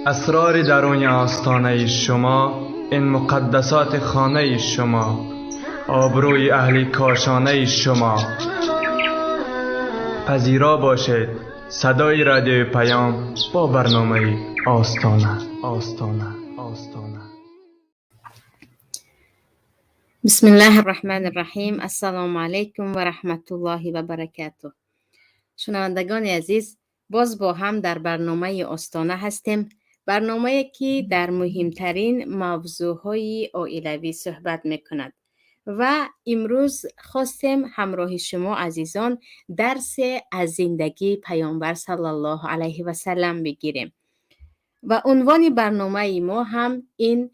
اسرار درون آستانه شما، این مقدسات خانه شما، آبروی اهل کاشانه شما. پذیرا باشید صدای رادیو پیام با برنامه آستانه. بسم الله الرحمن الرحیم. السلام علیکم و رحمت الله و برکاته. شنوندگان عزیز، باز با هم در برنامه آستانه هستیم. برنامه‌ای که در مهمترین موضوعهای عائلوی صحبت میکند و امروز خواستیم همراه شما عزیزان درس از زندگی پیامبر صلی الله علیه و سلم بگیریم و عنوان برنامه ما هم این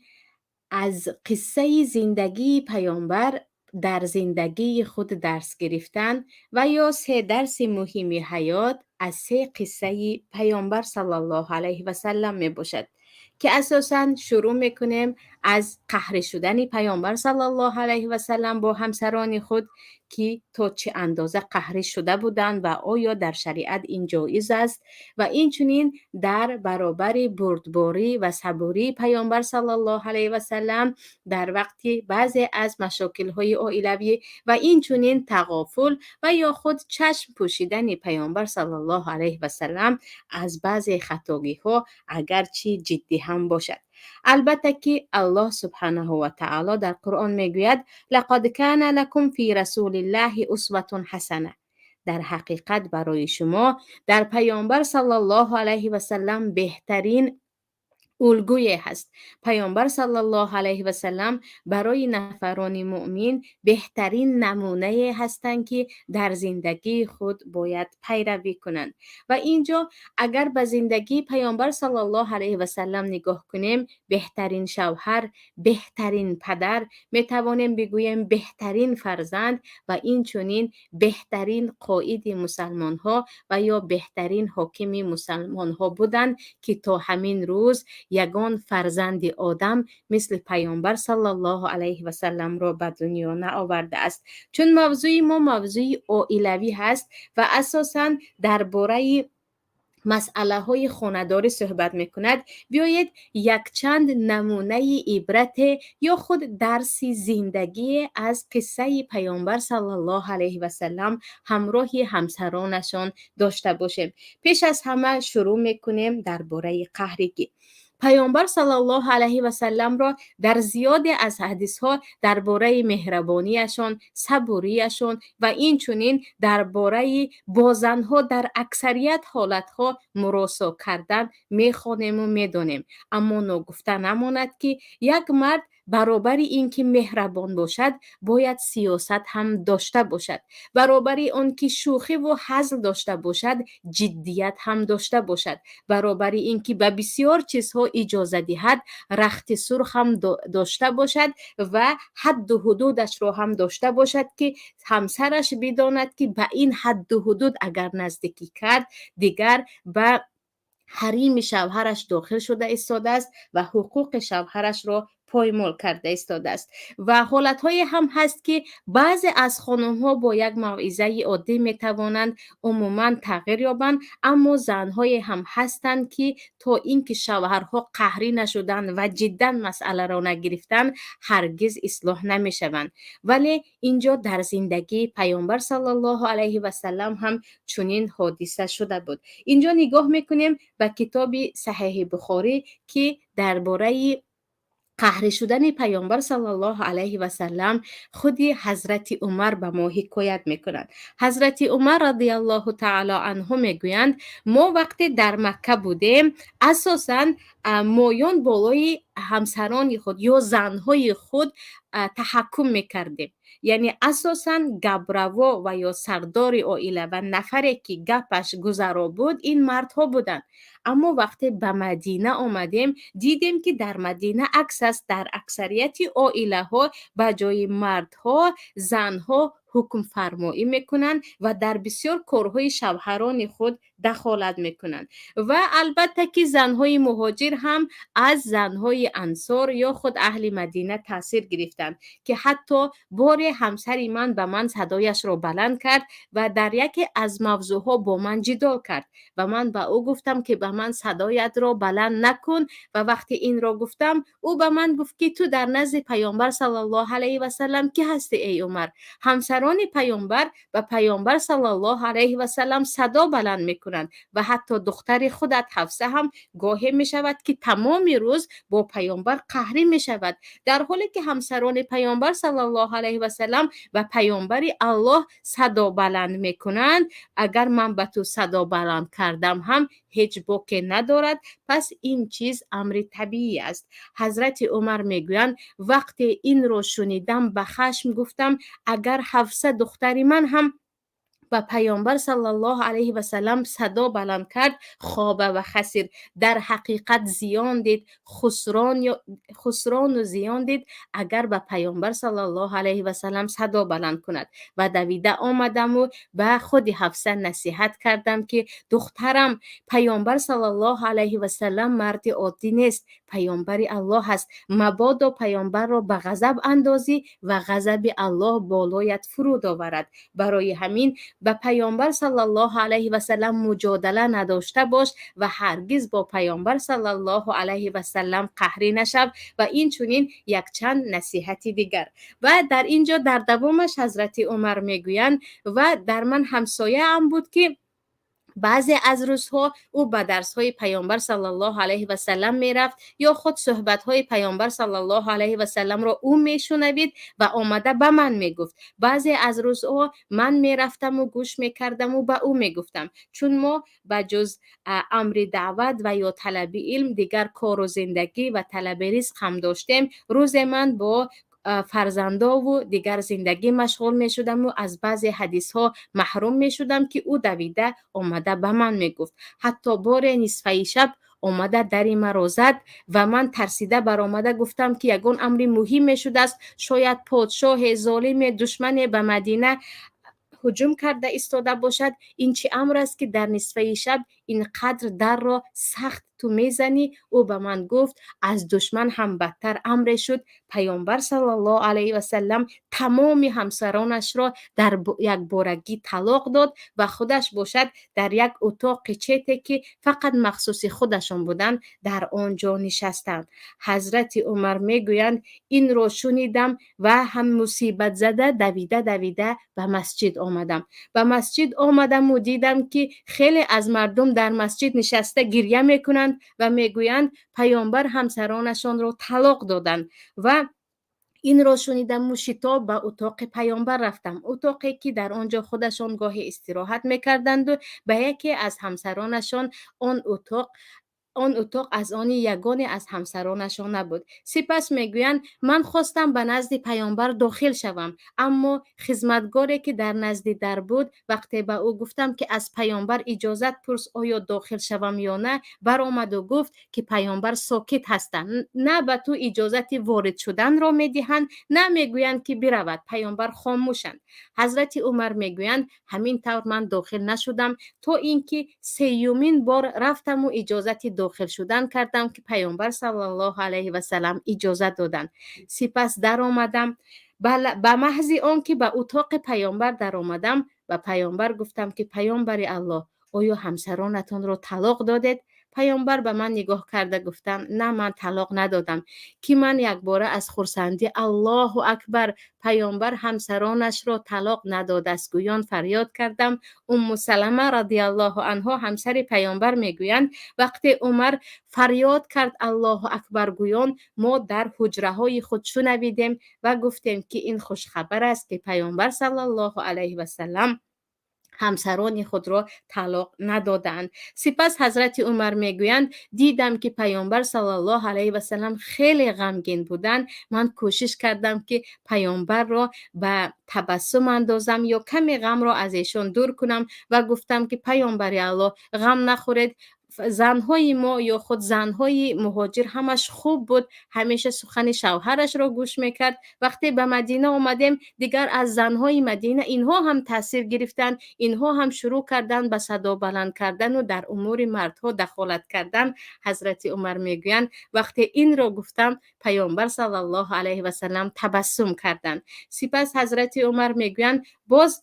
از قصه زندگی پیامبر در زندگی خود درس گرفتن و یا 3 درس مهم حیات از 3 قصه پیامبر صلی الله علیه و سلم می باشد که اساساً شروع میکنیم از قهر شدن پیامبر صلی الله علیه و سلم با همسران خود که تا چه اندازه قهر شده بودند و آیا در شریعت این جایز است و اینچنین در برابر بردباری و صبوری پیامبر صلی الله علیه و سلم در وقتی بعضی از مشاکل‌های عائلوی و اینچنین تغافل و یا خود چشم پوشیدن پیامبر صلی الله علیه و سلم از بعضی خطاگی‌ها اگرچه جدی هم باشد. البته که الله سبحانه و تعالی در قرآن میگوید لقد کان لکم فی رسول الله اسوه حسنه. در حقیقت برای شما در پیامبر صلی الله علیه و سلم بهترین الگوی هست. پیامبر صلی الله علیه و سلم برای نفران مؤمن بهترین نمونه هستند که در زندگی خود باید پیروی کنند. و اینجا اگر به زندگی پیامبر صلی الله علیه و سلم نگاه کنیم، بهترین شوهر، بهترین پدر، میتوانیم بگوییم بهترین فرزند و اینچنین بهترین قائد مسلمان ها و یا بهترین حاکم مسلمان ها بودند که تا همین روز یگان فرزند آدم مثل پیامبر صلی الله علیه و سلم را به دنیا نآورده است. چون موضوع ما موضوع عائلوی هست و اساساً درباره مسئله های خانه‌داری صحبت میکند، بیایید یک چند نمونه عبرت یا خود درس زندگی از قصه پیامبر صلی الله علیه و سلم همراه همسرانشان داشته باشیم. پیش از همه شروع میکنیم درباره قهری که پیامبر صلی الله علیه و سلم را در زیاد از حدیث ها درباره مهربانیشان، صبوریشان و اینچنین درباره با زنها در اکثریت حالت ها مراسا کردن میخوانیم و میدانیم. اما نگفته نماند که یک مرد برابر این که مهربان باشد باید سیاست هم داشته باشد، برابر اون که شوخی و هزل داشته باشد جدیت هم داشته باشد، برابر این که به بسیار چیزها اجازه دهد رخت سرخ هم داشته باشد و حد و حدودش را هم داشته باشد که همسرش بداند که به این حد و حدود اگر نزدیکی کرد دیگر به حریم شوهرش داخل شده ایستاده است و حقوق شوهرش را پایمال کرده ایستاده است. و حالت‌های هم هست که بعضی از خانم‌ها با یک موعظه عادی می‌توانند عموماً تغییر یابند، اما زن‌های هم هستند که تا اینکه شوهرها قهری نشدند و جداً مسئله را نگرفتند هرگز اصلاح نمی‌شوند. ولی اینجا در زندگی پیامبر صلی الله علیه و سلم هم چنین حادثه شده بود. اینجا نگاه می‌کنیم به کتاب صحیح بخاری که درباره قهر شدن پیامبر صلی الله علیه و سلم خودی حضرت عمر به ما حکایت میکنند. حضرت عمر رضی الله تعالی عنه میگویند ما وقتی در مکه بودیم اساساً مایان بالای همسران خود یا زنهای خود تحکم میکردیم. یعنی اساساً گبروا و یا سردار عائله و نفری که گپش گذرا بود این مردها بودند. اما وقتی به مدینه آمدیم دیدیم که در مدینه عکس است، در اکثریت عائله ها به جای مردها زنها حکم فرمایی میکنند و در بسیار کارهای شوهران خود دخالت میکنند. و البته که زنهای مهاجر هم از زنهای انصار یا خود اهل مدینه تاثیر گرفتند که حتی بار همسر من به من صدایش را بلند کرد و در یکی از موضوعها با من جدال کرد و من به او گفتم که به من صدایت را بلند نکن. و وقتی این را گفتم او به من گفت که تو در نزد پیامبر صلی الله علیه و سلم کی هستی ای عمر؟ همسران پیامبر و پیامبر صلی الله علیه و سلم صدا بلند میکنند و حتی دختر خودت حفصه هم گاهی می شود که تمام روز با پیامبر قهری می شود، در حالی که همسران پیامبر صلی الله علیه و سلم و پیامبر الله صدا بلند میکنند. اگر من به تو صدا بلند کردم هم هیچ باکی ندارد، پس این چیز امر طبیعی است. حضرت عمر میگویند وقتی این رو شنیدم به خشم گفتم اگر حفصه دختری من هم و پیامبر صلی الله علیه و سلم صدا بلند کرد خواب و خسیر، در حقیقت زیان دید، خسران و زیان دید اگر به پیامبر صلی الله علیه و سلم صدا بلند کند. و دویده آمدم و به خود حفصه نصیحت کردم که دخترم، پیامبر صلی الله علیه و سلم مرد عادی نیست، پیامبر الله هست، مبادا پیامبر را به غضب اندازی و غضب الله بالایت فرود آورد. برای همین با پیامبر صلی الله علیه و سلم مجادله نداشته باش و هرگز با پیامبر صلی الله علیه و سلم قهری نشو. و این چنین یک چند نصیحتی دیگر. و در اینجا در دوامش حضرت عمر میگویند و در من همسایه هم بود که بعضی از روزها او به درس‌های پیامبر صلی الله علیه و سلم میرفت یا خود صحبت‌های پیامبر صلی الله علیه و سلم را او میشنوید و آمده به من میگفت. بعضی از روزها من میرفتم و گوش میکردم و به او میگفتم، چون ما به جز امر دعوت و یا طلب علم دیگر کار و زندگی و طلب رزق هم داشتیم. روز من با فرزندا و دیگر زندگی مشغول می شدم و از بعضی حدیث ها محروم می شدم که او دویده آمده به من می گفت. حتی بار نصفه شب آمده دری مرا زد و من ترسیده برآمده گفتم که یگان امر مهم می شده است، شاید پادشاه ظالم دشمن به مدینه هجوم کرده ایستاده باشد. این چه امر است که در نصفه شب اینقدر در را سخت تو میزنی؟ او به من گفت از دشمن هم بدتر امر شد. پیامبر صلی الله علیه و سلم تمام همسرانش را در یک بارگی طلاق داد و خودش باشد در یک اتاق چته که فقط مخصوص خودشان بودند در آنجا نشستند. حضرت عمر میگویند این را شنیدم و هم مصیبت زده دویده به مسجد آمدم. به مسجد آمدم و دیدم که خیلی از مردم در مسجد نشسته گریه میکنند و میگویند پیامبر همسرانشان را طلاق دادند. و این را شنیدم و شتاب به اتاق پیامبر رفتم، اتاقی که در آنجا خودشان گاهی استراحت میکردند و به یکی از همسرانشان آن اتاق از آن یگانه از همسرانشان نبود. سپس میگویند من خواستم به نزد پیامبر داخل شوم، اما خدمتگاری که در نزد در بود وقتی به او گفتم که از پیامبر اجازت پرس آیا داخل شوم یا نه، برآمد و گفت که پیامبر ساکت هستند، نه به تو اجازت وارد شدن را میدهند نه میگویند که برود، پیامبر خاموشند. حضرت عمر میگویند همین طور من داخل نشدم تا اینکه سیومین بار رفتم و اجازت داخل شدن کردم که پیامبر صلی الله علیه و سلم اجازه دادند. سپس در آمدم. به محض آن که به اتاق پیامبر در آمدم و پیامبر گفتم که پیامبر الله آیا همسرانتان را طلاق دادید؟ پیامبر به من نگاه کرده گفتم نه من طلاق ندادم. که من یک باره از خرسندی الله اکبر پیامبر همسرانش را طلاق نداده است گویان فریاد کردم. سلمه رضی الله عنها همسر پیامبر میگویند وقتی عمر فریاد کرد الله اکبر گویان ما در حجره های خود شنیدیم و گفتیم که این خوش خبر است که پیامبر صلی الله علیه و سلم همسران خود را طلاق ندادند. سپس حضرت عمر میگویند دیدم که پیامبر صلی الله علیه و سلم خیلی غمگین بودند. من کوشش کردم که پیامبر را به تبسم اندازم یا کمی غم را از ایشان دور کنم و گفتم که پیامبر الله غم نخورید، زنهای ما یا خود زنهای مهاجر همش خوب بود، همیشه سخن شوهرش را گوش میکرد. وقتی به مدینه آمدیم دیگر از زنهای مدینه اینها هم تاثیر گرفتن، اینها هم شروع کردن به صدا بلند کردن و در امور مردها دخالت کردن. حضرت عمر میگویند وقتی این را گفتم پیامبر صلی الله علیه و سلم تبسم کردند. سپس حضرت عمر میگویند باز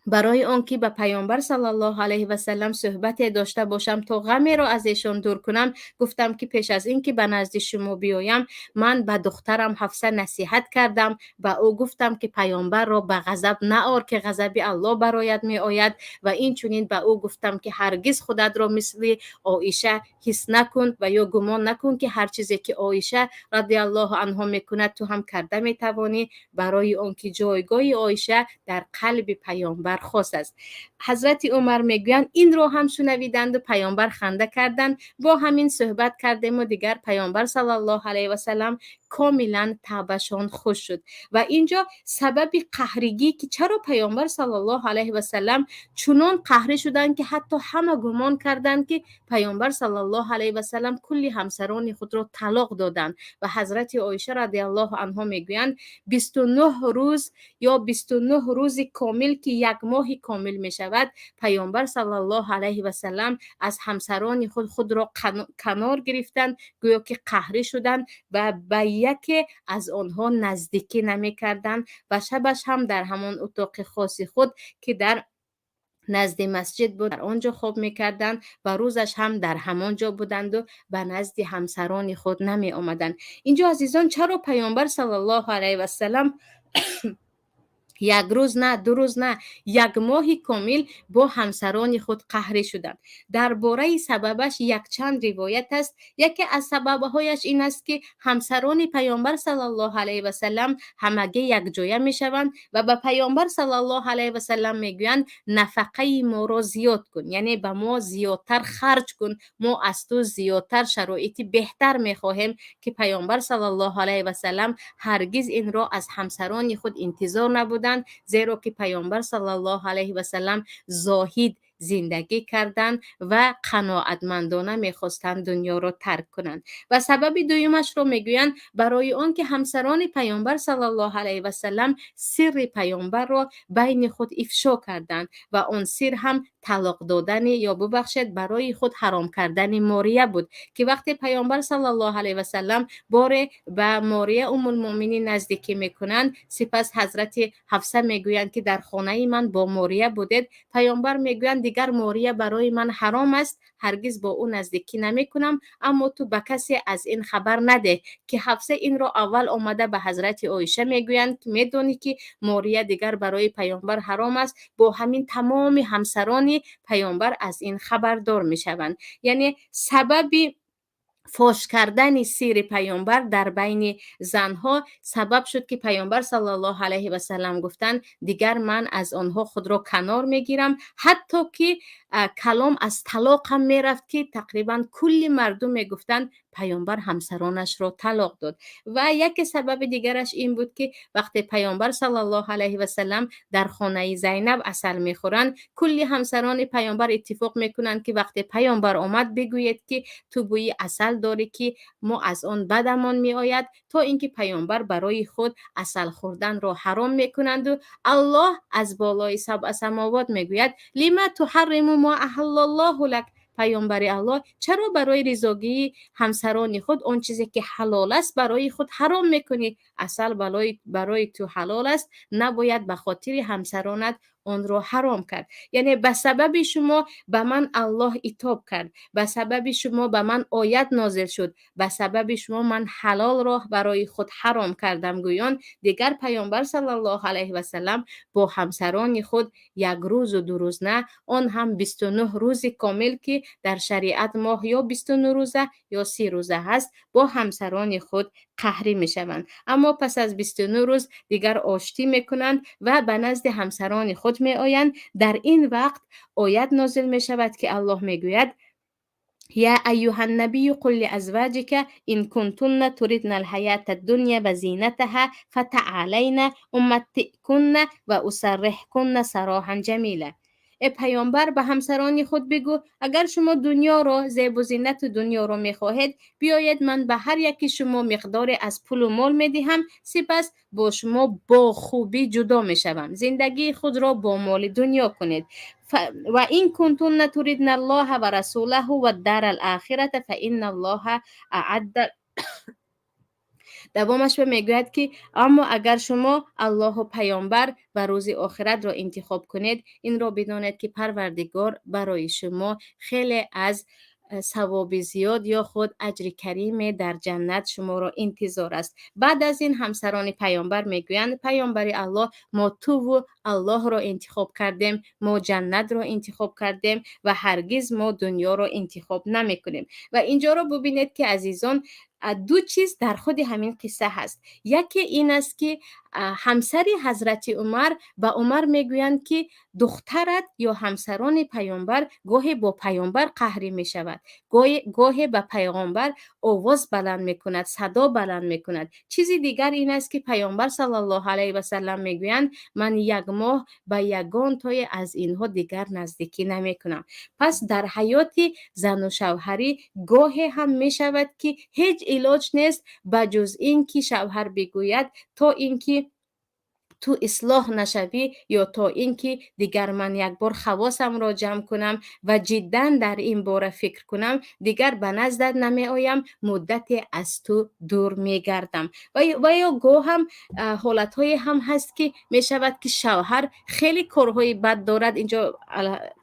برای آنکه به پیامبر صلی الله علیه و سلم صحبت داشته باشم تا غمی را از ایشان دور کنم، گفتم که پیش از اینکه به نزد شما بیایم من به دخترم حفصه نصیحت کردم، به او گفتم که پیامبر را به غضب نآر که غضب الله برایت می آید، و این چنین به او گفتم که هرگز خودت را مثل عایشه حس نکن و یا گمان نکن که هر چیزی که عایشه رضی الله عنها میکند تو هم کرده میتوانی، برای آنکه جایگاه عایشه در قلب پیامبر خاص است. حضرت عمر میگویند این رو هم شنویدند و پیامبر خنده کردند. با همین صحبت کردیم و دیگر پیامبر صلی الله علیه و سلم کاملا طبعشان خوش شد. و اینجا سبب قهرگی که چرا پیامبر صلی الله علیه و سلم چنان قهری شدند که حتی همه گمان کردند که پیامبر صلی الله علیه و سلم کلی همسران خود را طلاق دادند. و حضرت عایشه رضی الله عنها میگویند 29 روز یا 29 روز کامل که یک ماه کامل می شود پیامبر صلی الله علیه و سلم از همسران خود را کنار گرفتند، گویا که قهری شدند و به یک از آنها نزدیکی نمی کردند و شبش هم در همان اتاق خاص خود که در نزد مسجد بود در آنجا خواب میکردند و روزش هم در همانجا بودند و به نزد همسران خود نمی آمدند. اینجا عزیزان چرا پیامبر صلی الله علیه و سلم یک روز نه، دو روز نه، یک ماه کامل با همسران خود قهری شدند؟ درباره سببش یک چند روایت است. یکی از سببهایش این است که همسران پیامبر صلی الله علیه و سلم همگی یک جایه می شوند و به پیامبر صلی الله علیه و سلم میگویند نفقه ما را زیاد کن، یعنی به ما زیادتر خرج کن، ما از تو زیادتر شرایط بهتر میخواهیم. که پیامبر صلی الله علیه و سلم هرگز این را از همسران خود انتظار نبودند، زیرا که پیامبر صلی الله علیه و سلم زاهد زندگی کردند و قناعتمندانه میخواستند دنیا را ترک کنند. و سبب دویمش رو میگویند برای آنکه همسران پیامبر صلی الله علیه و سلم سر پیامبر را بین خود افشا کردند و آن سر هم طلاق دادن یا ببخشید برای خود حرام کردن ماریه بود. که وقتی پیامبر صلی الله علیه و سلم باره به ماریه ام المؤمنین نزدیکی میکنند، سپس حضرت حفصه میگویند که در خانه من با ماریه بودید، پیامبر میگویند دیگر ماریه برای من حرام است، هرگز با او نزدیکی نمی کنم، اما تو به کسی از این خبر نده. که حفصه این را اول آمده به حضرت عایشه میگویند که میدونی که ماریه دیگر برای پیامبر حرام است، با همین تمام همسران پیامبر از این خبردار میشوند. یعنی سببی فاش کردن سیر پیامبر در بین زنها سبب شد که پیامبر صلی الله علیه و سلم گفتند دیگر من از آنها خود را کنار میگیرم، حتی که کلام از طلاق هم میرفت که تقریبا کل مردم میگفتند پیامبر همسرانش را طلاق داد. و یک سبب دیگرش این بود که وقتی پیامبر صلی الله علیه و سلم در خانه زینب عسل میخورند، کلی همسران پیامبر اتفاق میکنند که وقتی پیامبر آمد بگوید که تو بوی عسل داری که ما از آن بدمان می آید، تا اینکه پیامبر برای خود عسل خوردن را حرام میکنند و الله از بالای سبع سماوات میگوید لما تحرم ما احل الله لك، پیامبر الله چرا برای رضایت همسران خود آن چیزی که حلال است برای خود حرام میکنی؟ عسل برای تو حلال است، نباید به خاطر همسرانت آن را حرام کرد. یعنی به سبب شما به من الله عتاب کرد، به سبب شما به من آیت نازل شد، به سبب شما من حلال را برای خود حرام کردم. گویان دیگر پیامبر صلی الله علیه و سلم با همسران خود یک روز و دو روز نه، آن هم 29 روز کامل که در شریعت ماه یا 29 روزه یا 30 روزه هست، با همسران خود قهری می شوند. اما پس از 29 روز دیگر آشتی می کنند و به نزد همسران خود می آیند. در این وقت آیت نازل می شود که الله می گوید یا ایها النبی قل لازواجک ان کنتن تردن الحیاة الدنیا و زینتها فتعالین امتعکن و اسرحکن سراحا جمیلا. ای پیامبر به همسران خود بگو اگر شما دنیا را، زیب و زینت دنیا را میخواهید، بیایید من به هر یکی شما مقدار از پول و مال میدهم، سپس با شما با خوبی جدا میشوم، زندگی خود را با مال دنیا کنید. و این کنتون تريدن الله و رسوله و الدار الاخره فان الله اعد. دوامش به میگوید که اما اگر شما الله و پیامبر و روز آخرت را انتخاب کنید، این را بدانید که پروردگار برای شما خیلی از ثواب زیاد یا خود اجر کریم در جنت شما را انتظار است. بعد از این همسران پیامبر میگویند پیامبر الله، ما تو و الله را انتخاب کردیم، ما جنت را انتخاب کردیم و هرگز ما دنیا را انتخاب نمی کنیم. و اینجا را ببینید که عزیزان دو چیز در خود همین قصه هست. یکی این است که همسری حضرت عمر به عمر میگویند که دخترت یا همسران پیامبر گاهی با پیامبر قهری می شود، گاهی به پیامبر آواز بلند می کند، صدا بلند می کند. چیزی دیگر این است که پیامبر صلی الله علیه و سلم میگویند من یک ماه به یگان تای از اینها دیگر نزدیکی نمی کنم. پس در حیات زن و شوهری گاهی هم می شود که هیچ علاج نیست بجز این که شوهر بگوید تا اینکه تو اصلاح نشوی یا تا اینکه دیگر من یک بار حواسم را جمع کنم و جدا در این باره فکر کنم، دیگر به نزدت نمی آیم، مدت از تو دور می گردم. و یا گاه هم حالتهای هم هست که می شود که شوهر خیلی کارهای بد دارد. اینجا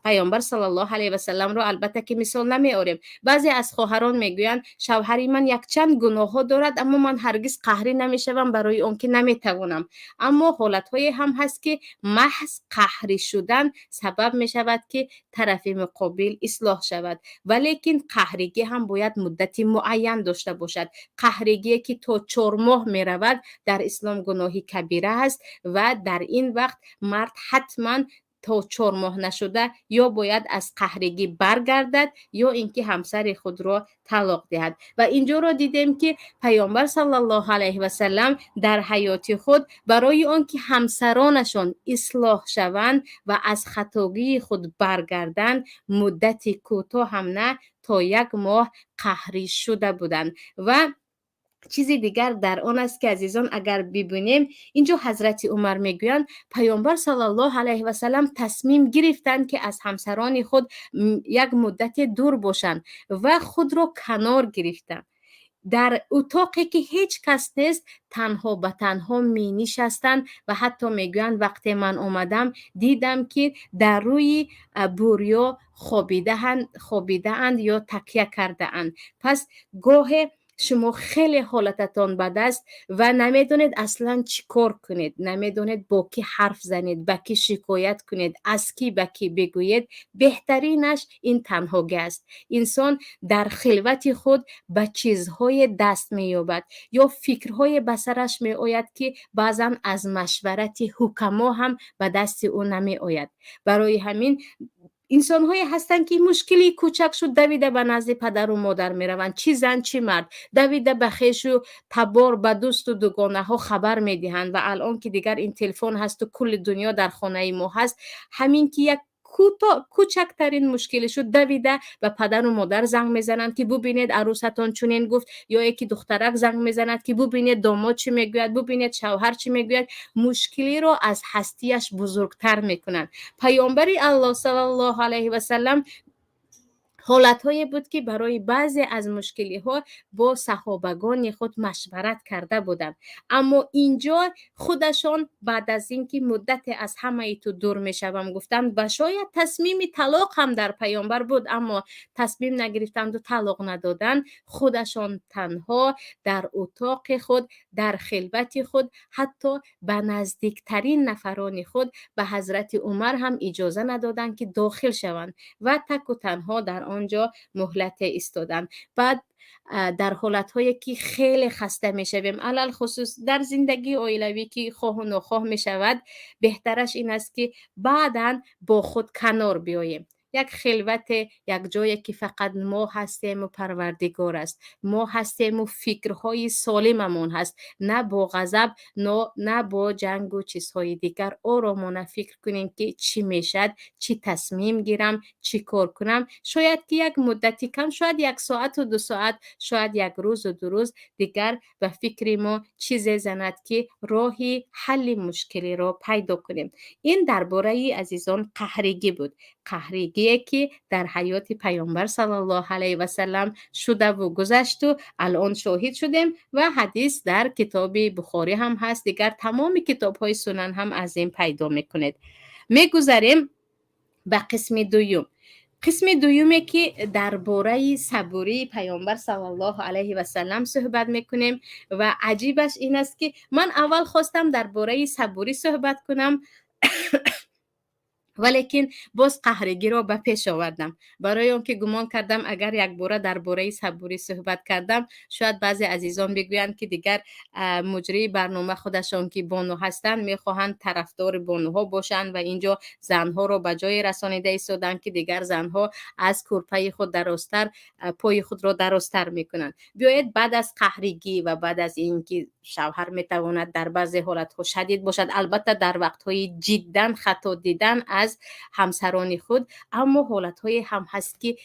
پیامبر صلی الله علیه و سلم را البته که مثال نمی آوریم. بعضی از خواهران می گویند شوهری من یک چند گناه ها دارد اما من هرگز قهری نمی شوم برای اون که نمی توانم. اما حالتهای هم هست که محض قهری شدن سبب می شود که طرف مقابل اصلاح شود، ولیکن قهرگی هم باید مدتی معین داشته باشد. قهرگی که تا 4 ماه می رود در اسلام گناهی کبیره است و در این وقت مرد حتما تا 4 ماه نشده یا باید از قهرگی برگردد یا اینکه همسر خود را طلاق دهد. و اینجا را دیدیم که پیامبر صلی الله علیه و سلم در حیات خود برای آنکه همسرانشان اصلاح شوند و از خطاگی خود برگردند مدتی کوتاه هم نه تا 1 ماه قهری شده بودند. و چیزی دیگر در آن است که عزیزان اگر ببینیم اینجا حضرت عمر میگویند پیامبر صلی الله علیه و سلم تصمیم گرفتند که از همسران خود یک مدت دور باشند و خود را کنار گرفتند. در اتاقی که هیچ کس نیست تنها به تنها می نشستند و حتی میگویند وقتی من آمدم دیدم که در روی بوریا خوابیده اند یا تکیه کرده اند. پس گاه شما خیلی حالتتان بد است و نمیدونید اصلا چی کار کنید، نمیدونید با کی حرف زنید، با کی شکایت کنید، از کی به کی بگویید. بهترینش این تنهایی است. انسان در خلوت خود به چیزهای دست مییابد یا فکرهای به سرش میآید که بعضا از مشورت حکما هم به دست او نمی آید. برای همین انسان های هستند که مشکلی کوچک شد دویده به نزد پدر و مادر می روند، چی زن چی مرد، دویده به خویش و تبار به دوست و دوگانه ها خبر می دهند. و الان که دیگر این تلفن هست و کل دنیا در خانه ما هست، همین که یک کوچکترین مشکل شد دویده به پدر و مادر زنگ میزنند که ببینید عروستان چنین گفت، یا یکی دخترک زنگ میزند که ببینید داماد چی میگوید، ببینید شوهر چی میگوید. مشکلی را از هستیش بزرگتر میکنند. پیامبر الله صلی الله علیه و سلم حالتهایی بود که برای بعضی از مشکلی ها با صحابگان خود مشورت کرده بودند، اما اینجا خودشان بعد از اینکه مدت از همه تو دور میشوم گفتند و شاید تصمیم طلاق هم در پیامبر بود اما تصمیم نگرفتند و طلاق ندادند. خودشان تنها در اتاق خود در خلوت خود حتی به نزدیکترین نفران خود به حضرت عمر هم اجازه ندادند که داخل شوند و تک و تنها در آنجا مهلت ایستادن. بعد در حالت‌هایی که خیلی خسته می‌شویم، علل خصوص در زندگی عائلوی که خواه و ناخواه می‌شود، بهترش این است که بعداً با خود کنار بیاییم. یک خلوت، یک جایی که فقط ما هستیم و پروردگار است. ما هستیم و فکرهای سالممون هست، نه با غضب، نه با جنگ و چیزهای دیگر. آرامانه فکر کنیم که چی میشد، چی تصمیم گیرم، چی کار کنم. شاید که یک مدتی کم، شاید 1 ساعت و 2 ساعت، شاید 1 روز و 2 روز دیگر به فکر ما چیزی زند که راهی حل مشکلی را پیدا کنیم. این درباره عزیزان قهرگی بود. قهرگی که در حیات پیامبر صلی الله علیه و سلم شده و گذشت و الان شاهد شدیم و حدیث در کتاب بخاری هم هست، دیگر تمام کتاب های سنن هم از این پیدا میکنید. میگذاریم به قسم دوم. قسم دومی که درباره صبوری پیامبر صلی الله علیه و سلم صحبت میکنیم و عجیبش این است که من اول خواستم درباره صبوری صحبت کنم ولیکن باز قهرگی را به پیش آوردم، برای آنکه گمان کردم اگر یک بار درباره صبوری صحبت کردم شاید بعضی عزیزان بگویند که دیگر مجری برنامه خودشان که بانو هستند میخواهند طرفدار بانوها باشند و اینجا زنها را به جای رسانیده ایستادند که دیگر زنها از کورپای خود درازتر پای خود را درازتر میکنند. بیایید بعد از قهرگی و بعد از اینکه شوهر میتواند در بعضی حالتها شدید باشد، البته در وقتهای جدا خطا دیدن از همسران خود، اما حالتهای هم هست که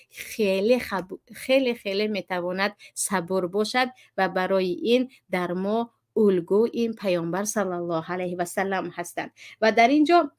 خیلی میتواند صبور باشد و برای این در ما الگو این پیامبر صلی الله علیه و سلم هستند. و در اینجا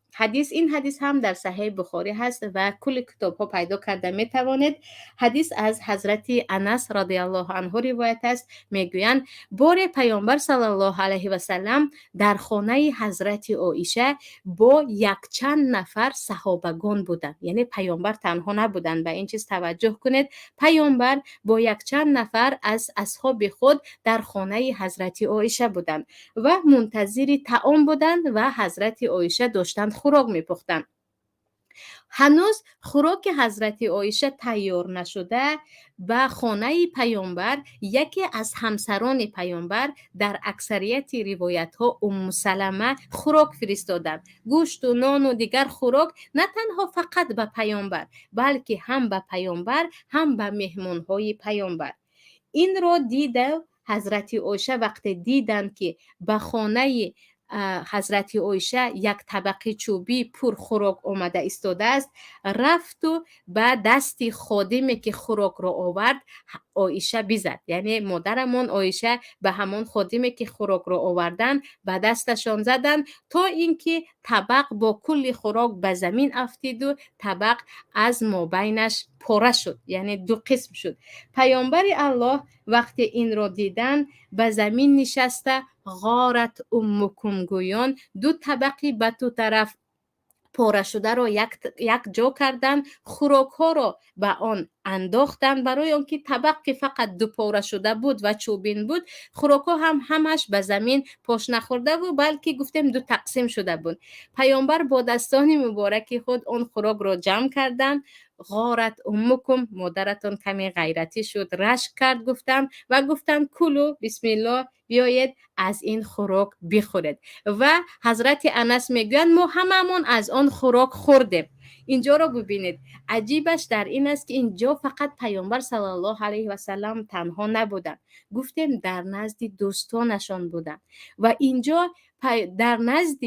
این حدیث هم در صحیح بخاری هست و کل کتاب ها پیدا کرده می توانید. حدیث از حضرت انس رضی الله عنه روایت است، میگویند بار پیامبر صلی الله علیه و سلم در خانه حضرت عایشه با 100 نفر صحابگان بودند، یعنی پیامبر تنها نبودند. به این چیز توجه کنید، پیامبر با 100 نفر از اصحاب خود در خانه حضرت عایشه بودند و منتظر طعام بودند و حضرت عایشه داشتند خوراک میپختند. هنوز خوراک حضرت عایشه تیار نشده، به خانه پیامبر یکی از همسران پیامبر، در اکثریت روایت ها ام سلمه، خوراک فرستادند. گوشت و نان و دیگر خوراک، نه تنها فقط به پیامبر بلکه هم به پیامبر هم به مهمان های پیامبر. این را دیده حضرت عایشه وقتی دیدند که به خانه حضرت عایشه یک طبق چوبی پر خوراک آمده ایستاده است، رفت و به دست خادمی که خوراک را آورد عایشه بزد. یعنی مادرمان عایشه به همان خادمی که خوراک را آوردن به دستشان زدن تا اینکه طبق با کل خوراک به زمین افتید و طبق از مابینش پاره شد، یعنی 2 قسم شد. پیامبر الله وقتی این را دیدن به زمین نشسته غارت امکم گویان 2 طبقی به 2 طرف پاره شده را یک جا کردن، خوراک ها را به آن انداختن، برای آنکه طبق که فقط 2 پاره شده بود و چوبین بود، خوراک ها هم همش به زمین پاش نخورده بود بلکه گفتیم 2 تقسیم شده بود. پیامبر با دستان مبارک خود آن خوراک را جمع کردن. غارت امکم، مادرتان کمی غیرتی شد، رشک کرد گفتن کلو بسم الله، بیایید از این خوراک بخورید. و حضرت انس میگویند ما هممون از آن خوراک خوردیم. اینجا رو ببینید، عجیبش در این است که اینجا فقط پیامبر صلی الله علیه و سلم تنها نبودن، گفتیم در نزد دوستانشان بودن و اینجا در نزد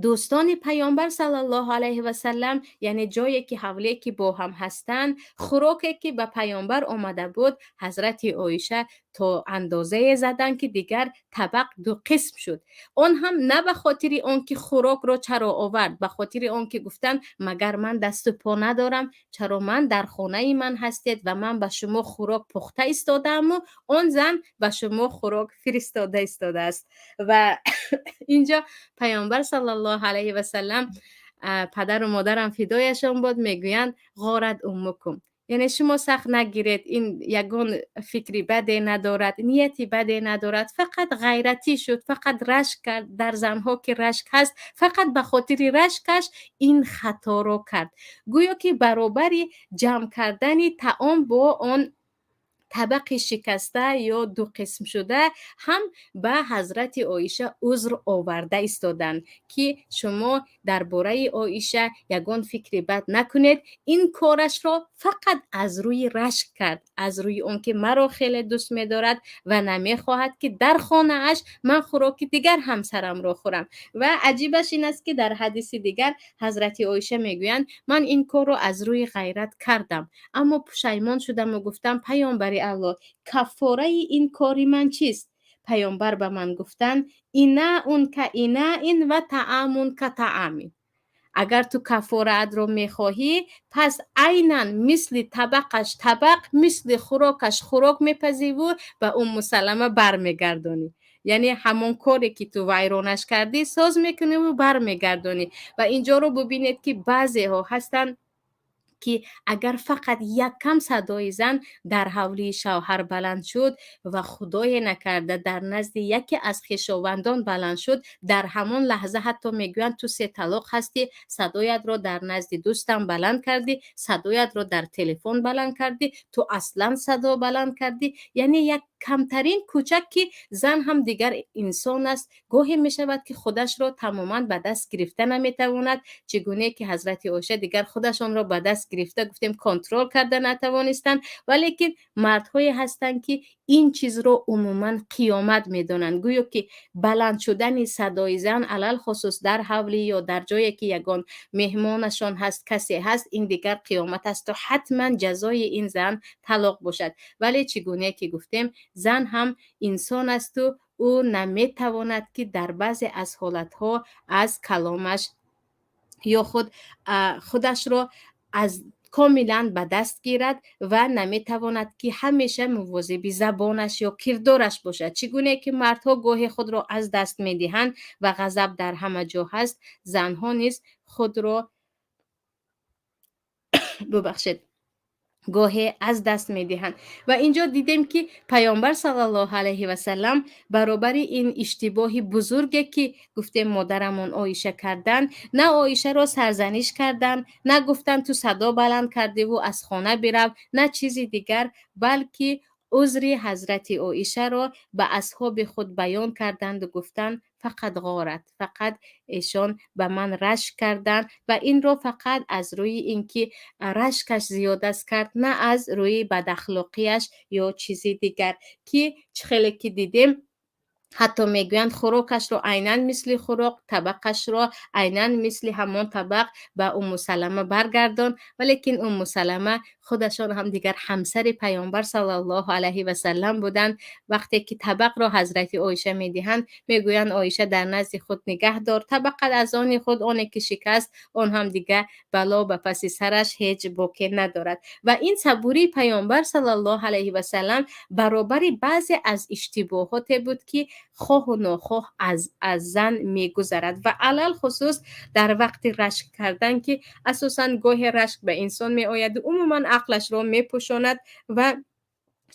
دوستان پیامبر صلی الله علیه و سلم، یعنی جایی که حوله که با هم هستند، خوراکی که به پیامبر آمده بود حضرت عایشه تا اندازه زدن که دیگر طبق 2 قسم شد. آن هم نه به خاطر آن که خوراک را چرا آورد، به خاطر آن که گفتن مگر من دست و پا ندارم، چرا من در خانه من هستید و من به شما خوراک پخته ایستادم و آن زن به شما خوراک فرستاده ایستاده است. و اینجا پیامبر صلی الله علیه و سلم، پدر و مادرم فدایشان باد، میگویند غارت امکم، یعنی شما سخت نگیرید، این یگان فکری بده ندارد، نیتی بده ندارد، فقط غیرتی شد، فقط رشک کرد. در زنها که رشک هست فقط به خاطر رشکش این خطا رو کرد. گویا که برابر جمع کردن طعام با آن طبق شکسته یا دو قسم شده هم به حضرت عایشه عذر آورده ایستادند که شما درباره عایشه یگان فکر بد نکنید، این کارش را فقط از روی رشک کرد، از روی اون که مرا خیلی دوست می‌دارد و نمی‌خواهد که در خانه اش من خوراک دیگر همسرم را خورم. و عجیبش این است که در حدیث دیگر حضرت عایشه میگویند من این کار رو از روی غیرت کردم، اما پشیمان شدم و گفتم پیامبر الله کفاره این کاری من چیست؟ پیامبر به من گفتند اینا اون که اینا این و طعامون که طعامی. اگر تو کفاره رو میخواهی پس عیناً مثل طبقش طبق، مثل خوراکش خوراک میپذی و به ام سلمه برمیگردانی. یعنی همون کاری که تو ویرانش کردی ساز میکنی و برمیگردانی. و اینجا رو ببینید که بعضی ها هستن که اگر فقط یک کم صدای زن در حولی شوهر بلند شد و خدای نکرده در نزد یکی از خویشاوندان بلند شد، در همان لحظه حتی میگویند تو 3 طلاق هستی، صدایت رو در نزد دوستم بلند کردی، صدایت رو در تلفن بلند کردی، تو اصلا صدا بلند کردی. یعنی یک کمترین کوچک که زن هم دیگر انسان است، گاهی می شود که خودش را تماما به دست گرفته نمیتواند، چگونه که حضرت عایشه دیگر خودشان را به دست گرفته گفتیم کنترل کرده نتوانستند. ولی که مردهایی هستند که این چیز رو عموما قیامت میدونن، گویا که بلند شدن صدای زن علل خصوص در حولی یا در جایی که یگان مهمانشان هست کسی هست، این دیگر قیامت است و حتما جزای این زن طلاق باشد. ولی چگونه که گفتیم زن هم انسان است و او نمیتواند که در بعضی از حالتها از کلامش یا خودش را از کاملا به دست گیرد و نمیتواند که همیشه مواظب زبانش یا کردارش باشد. چگونه که مردها گاهی خود را از دست میدهند و غضب در همه جا هست، زنها نیز خود را گاهی از دست میدهند. و اینجا دیدیم که پیامبر صلی الله علیه و سلم برابر این اشتباه بزرگی که گفتیم مادرمون عایشه کردن، نه عایشه را سرزنش کردن، نه گفتن تو صدا بلند کرده و از خانه برو، نه چیزی دیگر، بلکه عذر حضرت عایشه را به اصحاب خود بیان کردند و گفتند فقط غارت، فقط ایشان به من رشک کردند و این را فقط از روی اینکه رشکش زیاد است کرد، نه از روی بد اخلاقیش یا چیزی دیگر. که خیلی که دیدیم حتی میگویند خوراکش رو عیناً مثل خوراک، طبقش رو عیناً مثل همان طبق به ام سلمه برگردان. ولیکن ام سلمه خودشان هم دیگر همسر پیامبر صلی الله علیه و سلم بودند. وقتی که طبق را حضرت عایشه میدهند میگویند عایشه در نزد خود نگه دار، طبق از آن خود آن که شکست آن هم دیگر بلا به پس سرش هیچ باکی ندارد. و این صبوری پیامبر صلی الله علیه و سلم برابر بعضی از اشتباهات بود که خواه و ناخواه از زن میگذرد و علل خصوص در وقت رشک کردن که اساساً گاه رشک به انسان می آید عموما عقلش را می پوشاند و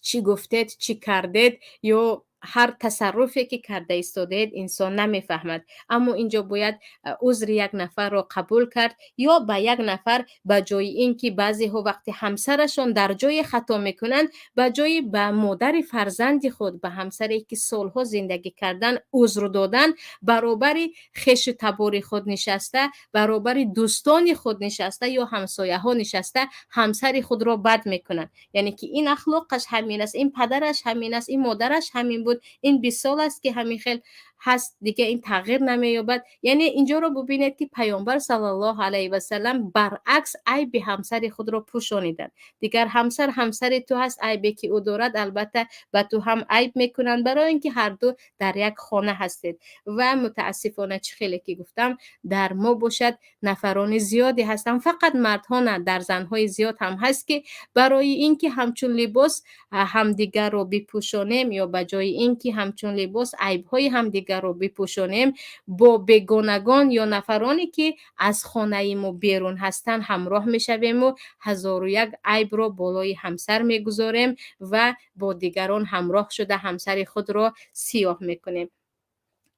چی گفتید چی کردید یا هر تصرفی که کرده ایستادید انسان نمیفهمد. اما اینجا باید عذر یک نفر را قبول کرد یا به یک نفر به جای اینکه بعضی ها وقتی همسرشون در جای خطا میکنن به جای به مادر فرزند خود به همسری که سالها زندگی کردن عذر دادن، برابر خویش و تبار خود نشسته، برابر دوستان خود نشسته یا همسایه ها نشسته همسر خود را بد میکنن. یعنی که این اخلاقش همین است، این پدرش همین است، این مادرش همین بود، این 20 سال است که همین خیل هست دیگه این تغییر نمییابد. یعنی اینجا رو ببینید که پیامبر صلی الله علیه و سلم برعکس عیب همسر خود را پوشانیدند. دیگر همسر تو هست، عیبی که او دارد البته به تو هم عیب میکنند، برای اینکه هر دو در یک خانه هستید. و متاسفانه چه خیلی که گفتم در ما باشد نفران زیادی هستند، فقط مردها نه، در زنهای زیاد هم هست که برای اینکه همچون لباس همدیگر رو بپوشانیم یا به جای اینکه همچون لباس عیب‌های همدیگر رو بپوشانیم با بیگانگان یا نفرانی که از خانه ما بیرون هستن همراه میشویم و هزار و یک عیب رو بالای همسر میگذاریم و با دیگران همراه شده همسر خود را سیاه میکنیم.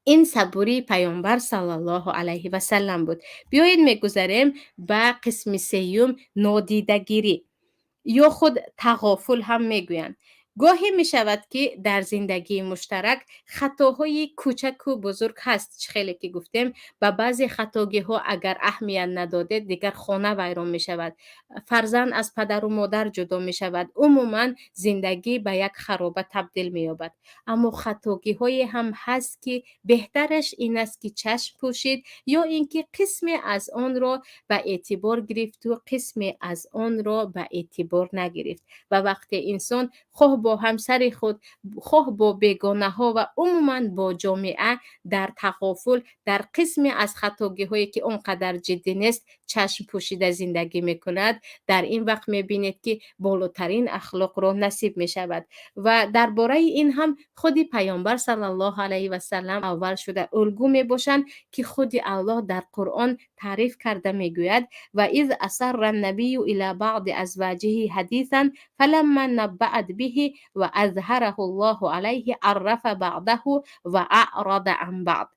این صبوری پیامبر صلی الله علیه و سلم بود. بیایید میگذاریم به قسم سیوم، نادیدگیری یا خود تغافل هم میگویند. گاهی می شود که در زندگی مشترک خطاهای کوچک و بزرگ هست، خیلی که گفتیم. و بعضی خطاگی ها اگر اهمیت نداده دیگر خانه ویران می شود، فرزند از پدر و مادر جدا می شود، عموما زندگی به یک خرابه تبدیل می یابد. اما خطاگی های هم هست که بهترش این است که چشم پوشید یا اینکه قسمی از آن را به اعتبار گرفت و قسمی از آن را به اعتبار نگرفت. و وقتی انسان خواه با همسر خود، خواه با بیگانه ها و عموما با جامعه در تغافل در قسمی از خطاگی هایی که اونقدر جدی نیست چشم پوشیده زندگی میکند، در این وقت میبینید که بالاترین اخلاق را نصیب میشود. و درباره این هم خودی پیامبر صلی الله علیه و سلم اول شده الگو میباشند که خودی الله در قرآن تعریف کرده میگوید و اذ اسر النبی الی بعض ازواجه حدیثا فلما نبأت به و اظهره الله علیه عرف بعضه و اعرض عن بعض.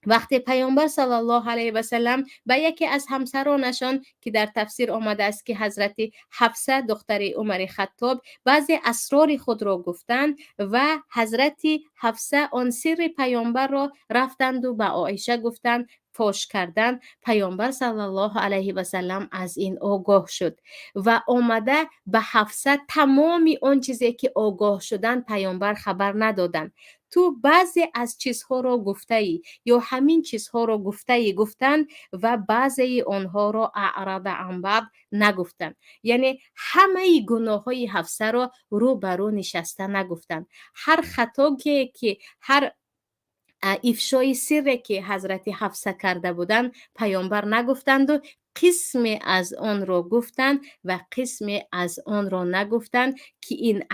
وقتی پیامبر صلی الله علیه و سلم به یکی از همسرانشان که در تفسیر آمده است که حضرت حفصه دختر عمر خطاب بعضی اسرار خود را گفتند و حضرت حفصه آن سر پیامبر را رفتند و به عایشه گفتند، فاش کردن، پیامبر صلی الله علیه و سلم از این آگاه شد و آمده به حفصه تمامی آن چیزی که آگاه شدن پیامبر خبر ندادند. تو بعضی از چیزها را گفته ای یا همین چیزها را گفتند و بعضی آنها را اعرض عن بعض نگفتند. یعنی همه گناه های حفصه را رو برو نشسته نگفتند. هر خطایی که هر افشای سری که حضرت حفصه کرده بودند پیامبر نگفتند و قسمی از آن را گفتند و قسمی از آن را نگفتند که این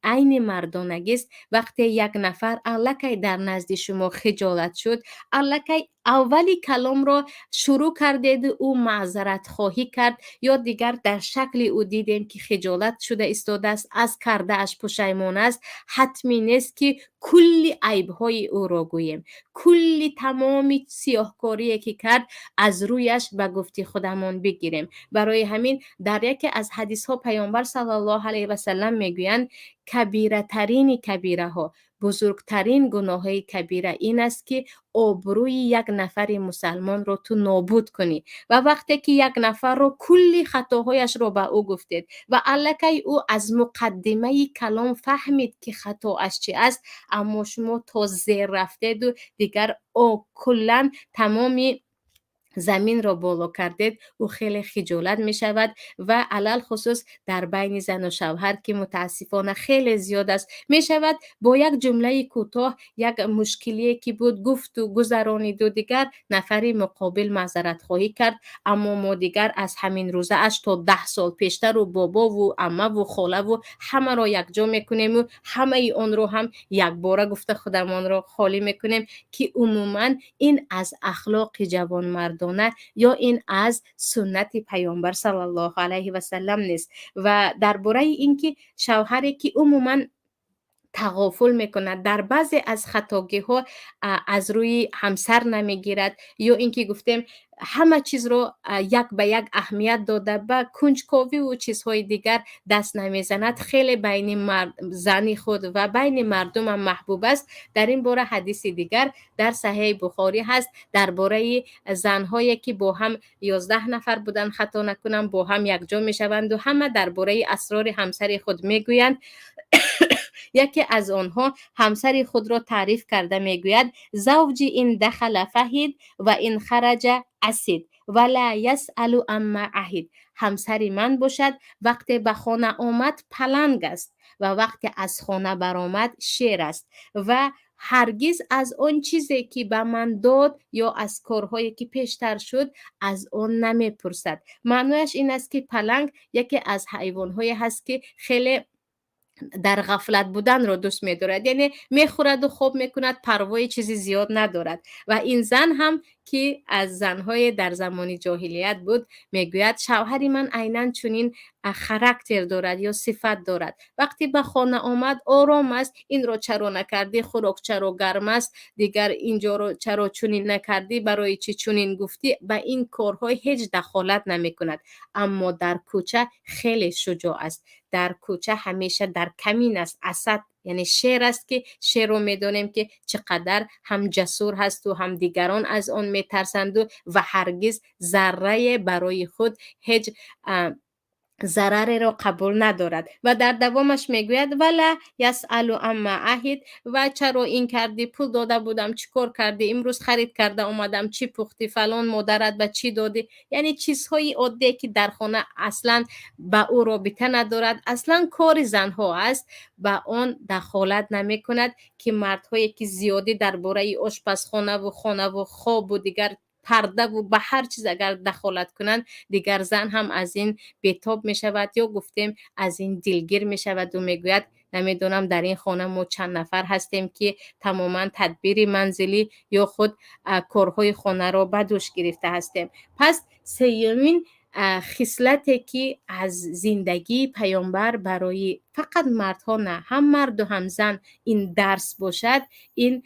عین مردانگی است. وقتی یک نفر الکی در نزد شما خجالت شد، الکی اولی کلام را شروع کردید او معذرت خواهی کرد یا دیگر در شکل او دیدیم که خجالت شده ایستاده است، از کرده اش پشیمان است، حتمی نیست که کلی عیب‌های او را گوییم، کلی تمامی سیاهکاری که کرد از رویش به گفته خودمان بگیریم. برای همین در یکی از حدیث ها پیامبر صلی الله علیه و سلم میگویند کبیره ترین کبیره ها، بزرگترین گناه های کبیره این است که آبروی یک نفر مسلمان رو تو نابود کنی. و وقتی که یک نفر رو کلی خطاهایش رو به او گفتید و الکی او از مقدمه کلام فهمید که خطاش چی است، اما شما تا زیر رفتید و دیگر او کلن تمامی زمین را بالا کردید، او خیلی خجالت می شود و علل خصوص در بین زن و شوهر که متاسفانه خیلی زیاد است، می شود با یک جمله کوتاه یک مشکلی که بود گفت و گذرانید و دیگر نفر مقابل معذرت خواهی کرد، اما ما دیگر از همین روزه اش تا 10 سال پیشتر و بابا و عمه و خاله و همه را یک جا میکنیم و همه اون رو هم یک باره گفته خودمان را خالی میکنیم که عموما این از اخلاق جوان مردان یا این از سنت پیامبر صلی الله علیه و سلم نیست. و درباره اینکه شوهری که عموما تغافل میکند در بعضی از خطاگی ها از روی همسر نمیگیرد یا اینکه گفتیم همه چیز رو یک به یک اهمیت داده به کنجکاوی و چیزهای دیگر دست نمیزند، خیلی بین زنی خود و بین مردم هم محبوب است. در این باره حدیث دیگر در صحیح بخاری هست درباره زنهایی که با هم 11 نفر بودن خطا نکنم با هم یک جا میشوند و همه درباره اسرار همسر خود میگویند. یکی از آنها همسر خود را تعریف کرده میگوید زوجی این دخل فهید و این خرج اسید ولا یسأل عما عهد. همسر من باشد وقتی به خانه آمد پلنگ است و وقتی از خانه برآمد شیر است و هرگز از آن چیزی که به من داد یا از کارهایی که پیشتر شد از آن نمیپرسد. معنیش این است که پلنگ یکی از حیوان‌هایی هست که خیلی در غفلت بودن رو دوست می‌دارد، یعنی میخورد و خوب میکند، پروای چیزی زیاد ندارد. و این زن هم که از زنهای در زمان جاهلیت بود میگوید شوهر من عیناً چنین خاراکتر دارد یا صفت دارد، وقتی به خانه آمد آرام است، این رو چرا نکردی، خوراک چرا گرم است، دیگر اینجا رو چرا چنین نکردی، برای چی چنین گفتی، به این کارهای هیچ دخالت نمیکند. اما در کوچه خیلی شجاع است. در کوچه همیشه در کمین است. اسد یعنی شیر است که شیر رو میدونیم که چقدر هم جسور هست و هم دیگران از آن میترسند و هرگز ذره برای خود هیچ ضرری را قبول ندارد. و در دوامش میگوید ولا یسأل عما عهد، و چرا این کردی، پول داده بودم چیکار کردی، امروز خرید کرده اومدم چی پختی، فلان مادرت به چی دادی. یعنی چیزهای عادی که در خانه اصلا به او رابطه ندارد، اصلا کار زنها است، به آن دخالت نمی کند. که مردهایی که زیادی درباره آشپزخانه و خانه و خواب و دیگر پرده و به هر چیز اگر دخالت کنند، دیگر زن هم از این بیتاب می شود، یا گفتیم از این دلگیر می شود و می گوید نمیدونم در این خانه ما چند نفر هستیم که تماما تدبیر منزلی یا خود کارهای خانه را به دوش گرفته هستیم. پس سیومین خصلتی که از زندگی پیامبر برای فقط مردها نه، هم مرد و هم زن این درس باشد، این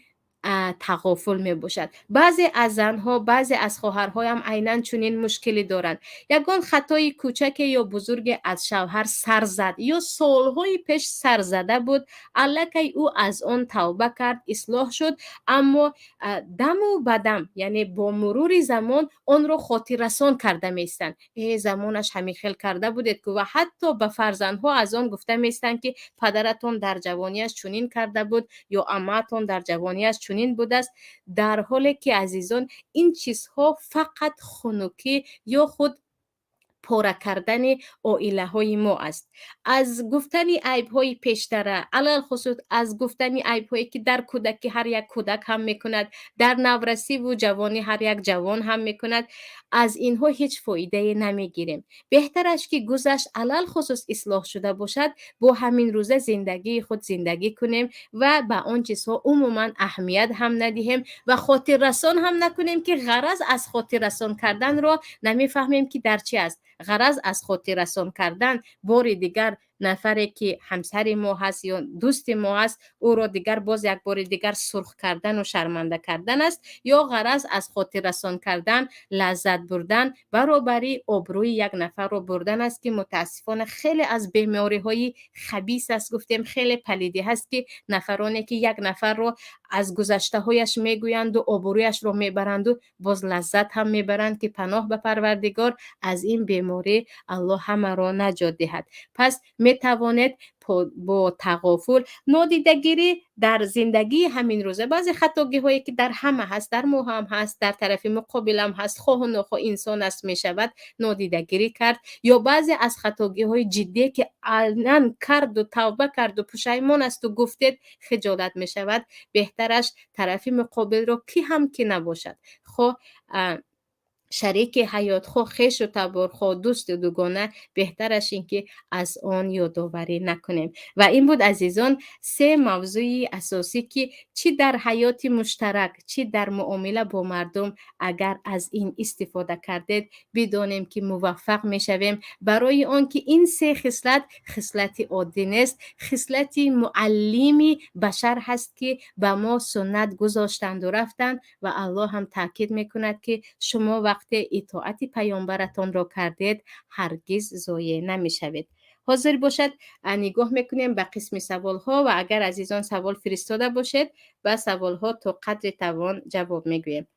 تغافل می باشد. بعضی از زنها، بعضی از خواهرها هم عیناً چنین مشکلی دارند. یگان خطای کوچک یا بزرگ از شوهر سر زد یا سالهای پیش سر زده بود، الکی او از آن توبه کرد، اصلاح شد، اما دم و بدم یعنی با مرور زمان آن را خاطر رسان کرده میستند. زمانش همیخیل کرده بودید که، و حتی به فرزندها از آن گفته میستند که پدرتون در جوانیش چنین کرده بود یا عمتون در جوانیش چنین بود است، در حالی که عزیزان این چیزها فقط خنکی یا خود پاره کردن عائله های ما است. از گفتن عیب های پیشتره، علل خصوص از گفتن عیب هایی که در کودکی هر یک کودک هم میکند، در نورسی و جوانی هر یک جوان هم میکند، از اینها هیچ فایده نمیگیریم. بهترش که گذشت علل خصوص اصلاح شده باشد، با همین روزه زندگی خود زندگی کنیم و به آن چیزها عموما اهمیت هم ندهیم و خاطر رسان هم نکنیم که غرض از خاطر رسان کردن را نمیفهمیم که در چی است. غرض از خاطر رسان کردن بار دیگر نفری که همسر ما هست یا دوست ما هست، او را دیگر باز یک بار دیگر سرخ کردن و شرمنده کردن است، یا غرض از خاطر رسان کردن لذت بردن برابری آبروی یک نفر رو بردن است که متاسفانه خیلی از بیماری های خبیث است. گفتیم خیلی پلیدی هست که نفرانی که یک نفر رو از گذشته هایش میگویند و آبرویش رو میبرند و باز لذت هم میبرند، که پناه به پروردگار از این بیماری الله همه را نجات دهد. پس میتوانید با تغافل، نادیدگیری در زندگی همین روزه، بعضی خطاگی هایی که در همه هست، در ما هم هست، در طرف مقابل هم هست، خواه و نخواه انسان است میشود نادیدگیری کرد، یا بعضی از خطاگی های جدی که علنا کرد و توبه کرد و پشیمان است و گفتید خجالت میشود، بهترش طرف مقابل رو کی هم که نباشد، خواه شریک حیات، خو خویش و تبار، خو دوست دوگانه، بهترش این که از آن یادآوری نکنیم. و این بود عزیزان 3 موضوع اساسی که چی در حیات مشترک، چی در معامله با مردم اگر از این استفاده کردید، بدانیم که موفق میشویم. برای آن که این 3 خصلت عادی نیست، خصلت معلمی بشر هست که به ما سنت گذاشتند و رفتند، و الله هم تاکید میکند که شما وقت اطاعت پیامبرتان را کردید هرگز ضایع نمیشوید. حاضر باشد نگاه میکنیم به قسم سوال ها، و اگر عزیزان سوال فرستاده باشد به سوال ها تا قدر توان جواب میگویم.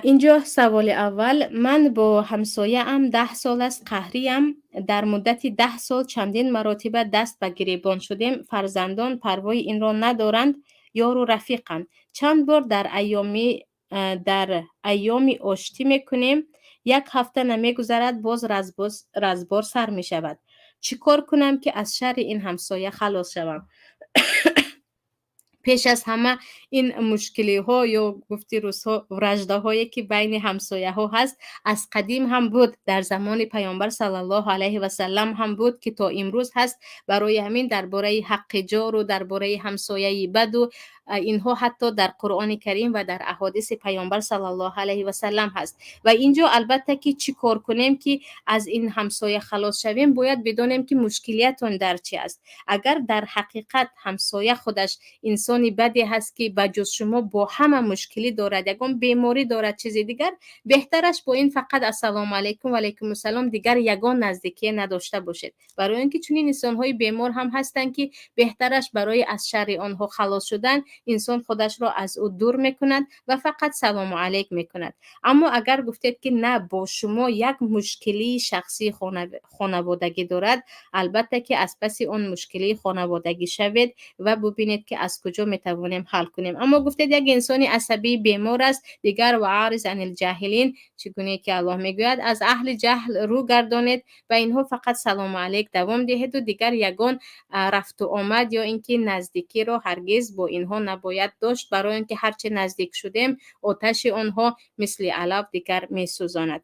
اینجا سوال اول: من با همسایه ام 10 سال است، قهریم. در مدت 10 سال چندین مراتب دست به گریبان شدیم. فرزندان پروای این را ندارند، یار و رفیقند. چند بار در ایامی آشتی میکنیم، 1 هفته نمیگذرد باز رزبار سر میشود. چیکار کنم که از شر این همسایه خلاص شوم؟ پیش از همه این مشکلی ها یا گفتی روزها رجده هایی که بین همسایه ها هست از قدیم هم بود، در زمان پیامبر صلی الله علیه و سلم هم بود که تا امروز هست. برای همین درباره حق جار و درباره همسایه بد و اینها حتی در قرآن کریم و در احادیث پیامبر صلی الله علیه و سلم هست. و اینجا البته که چی کار کنیم که از این همسایه خلاص شویم، باید بدونیم که مشکلیتون در چی است. اگر در حقیقت همسایه خودش انسانی بدی هست که بجز شما با همه مشکلی دارد، یگان بیماری دارد، چیز دیگر، بهترش با این فقط السلام علیکم و علیکم السلام، دیگر یگان نزدیکی نداشته باشید. برای اینکه چنین انسان‌های بیمار هم هستند که بهترش برای از شر آنها خلاص شدن انسان خودش را از او دور میکند و فقط سلام علیک میکند. اما اگر گفتید که نه، با شما یک مشکلی شخصی خانوادگی دارد، البته که از پس اون مشکلی خانوادگی شوید و ببینید که از کجا میتوانیم حل کنیم. اما گفتید یک انسانی عصبی بیمار است، دیگر و عارض عن الجاهلین، چگونه که الله میگوید از اهل جهل رو گردانید و اینها فقط سلام علیک دوام دهید و دیگر یگان رفت و آمد یا اینکه نزدیکی رو هرگز با اینها نباید داشت، برای اینکه هرچه نزدیک شدیم آتش آنها مثل علف دیگر میسوزاند.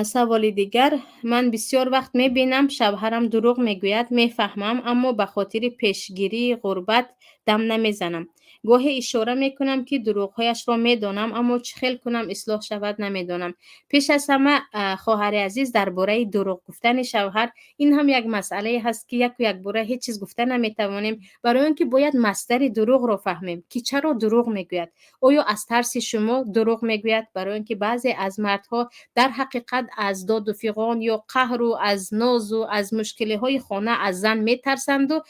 سوال دیگر: من بسیار وقت میبینم شوهرم دروغ میگوید، میفهمم اما به خاطر پیشگیری غربت دم نمیزنم. گاهی اشاره میکنم که دروغهایش را میدانم اما چه خیل کنم اصلاح شود نمیدانم. پیش از همه خواهر عزیز، درباره دروغ گفتن شوهر، این هم یک مسئله هست که یک باره هیچ چیز گفته نمیتوانیم، برای اینکه باید مصدر دروغ را فهمیم که چرا دروغ میگوید. آیا از ترس شما دروغ میگوید؟ برای اینکه بعضی از مردها در حقیقت از داد و فغان یا قهر و از ناز و از مشکلی های خانه از زن میترسند و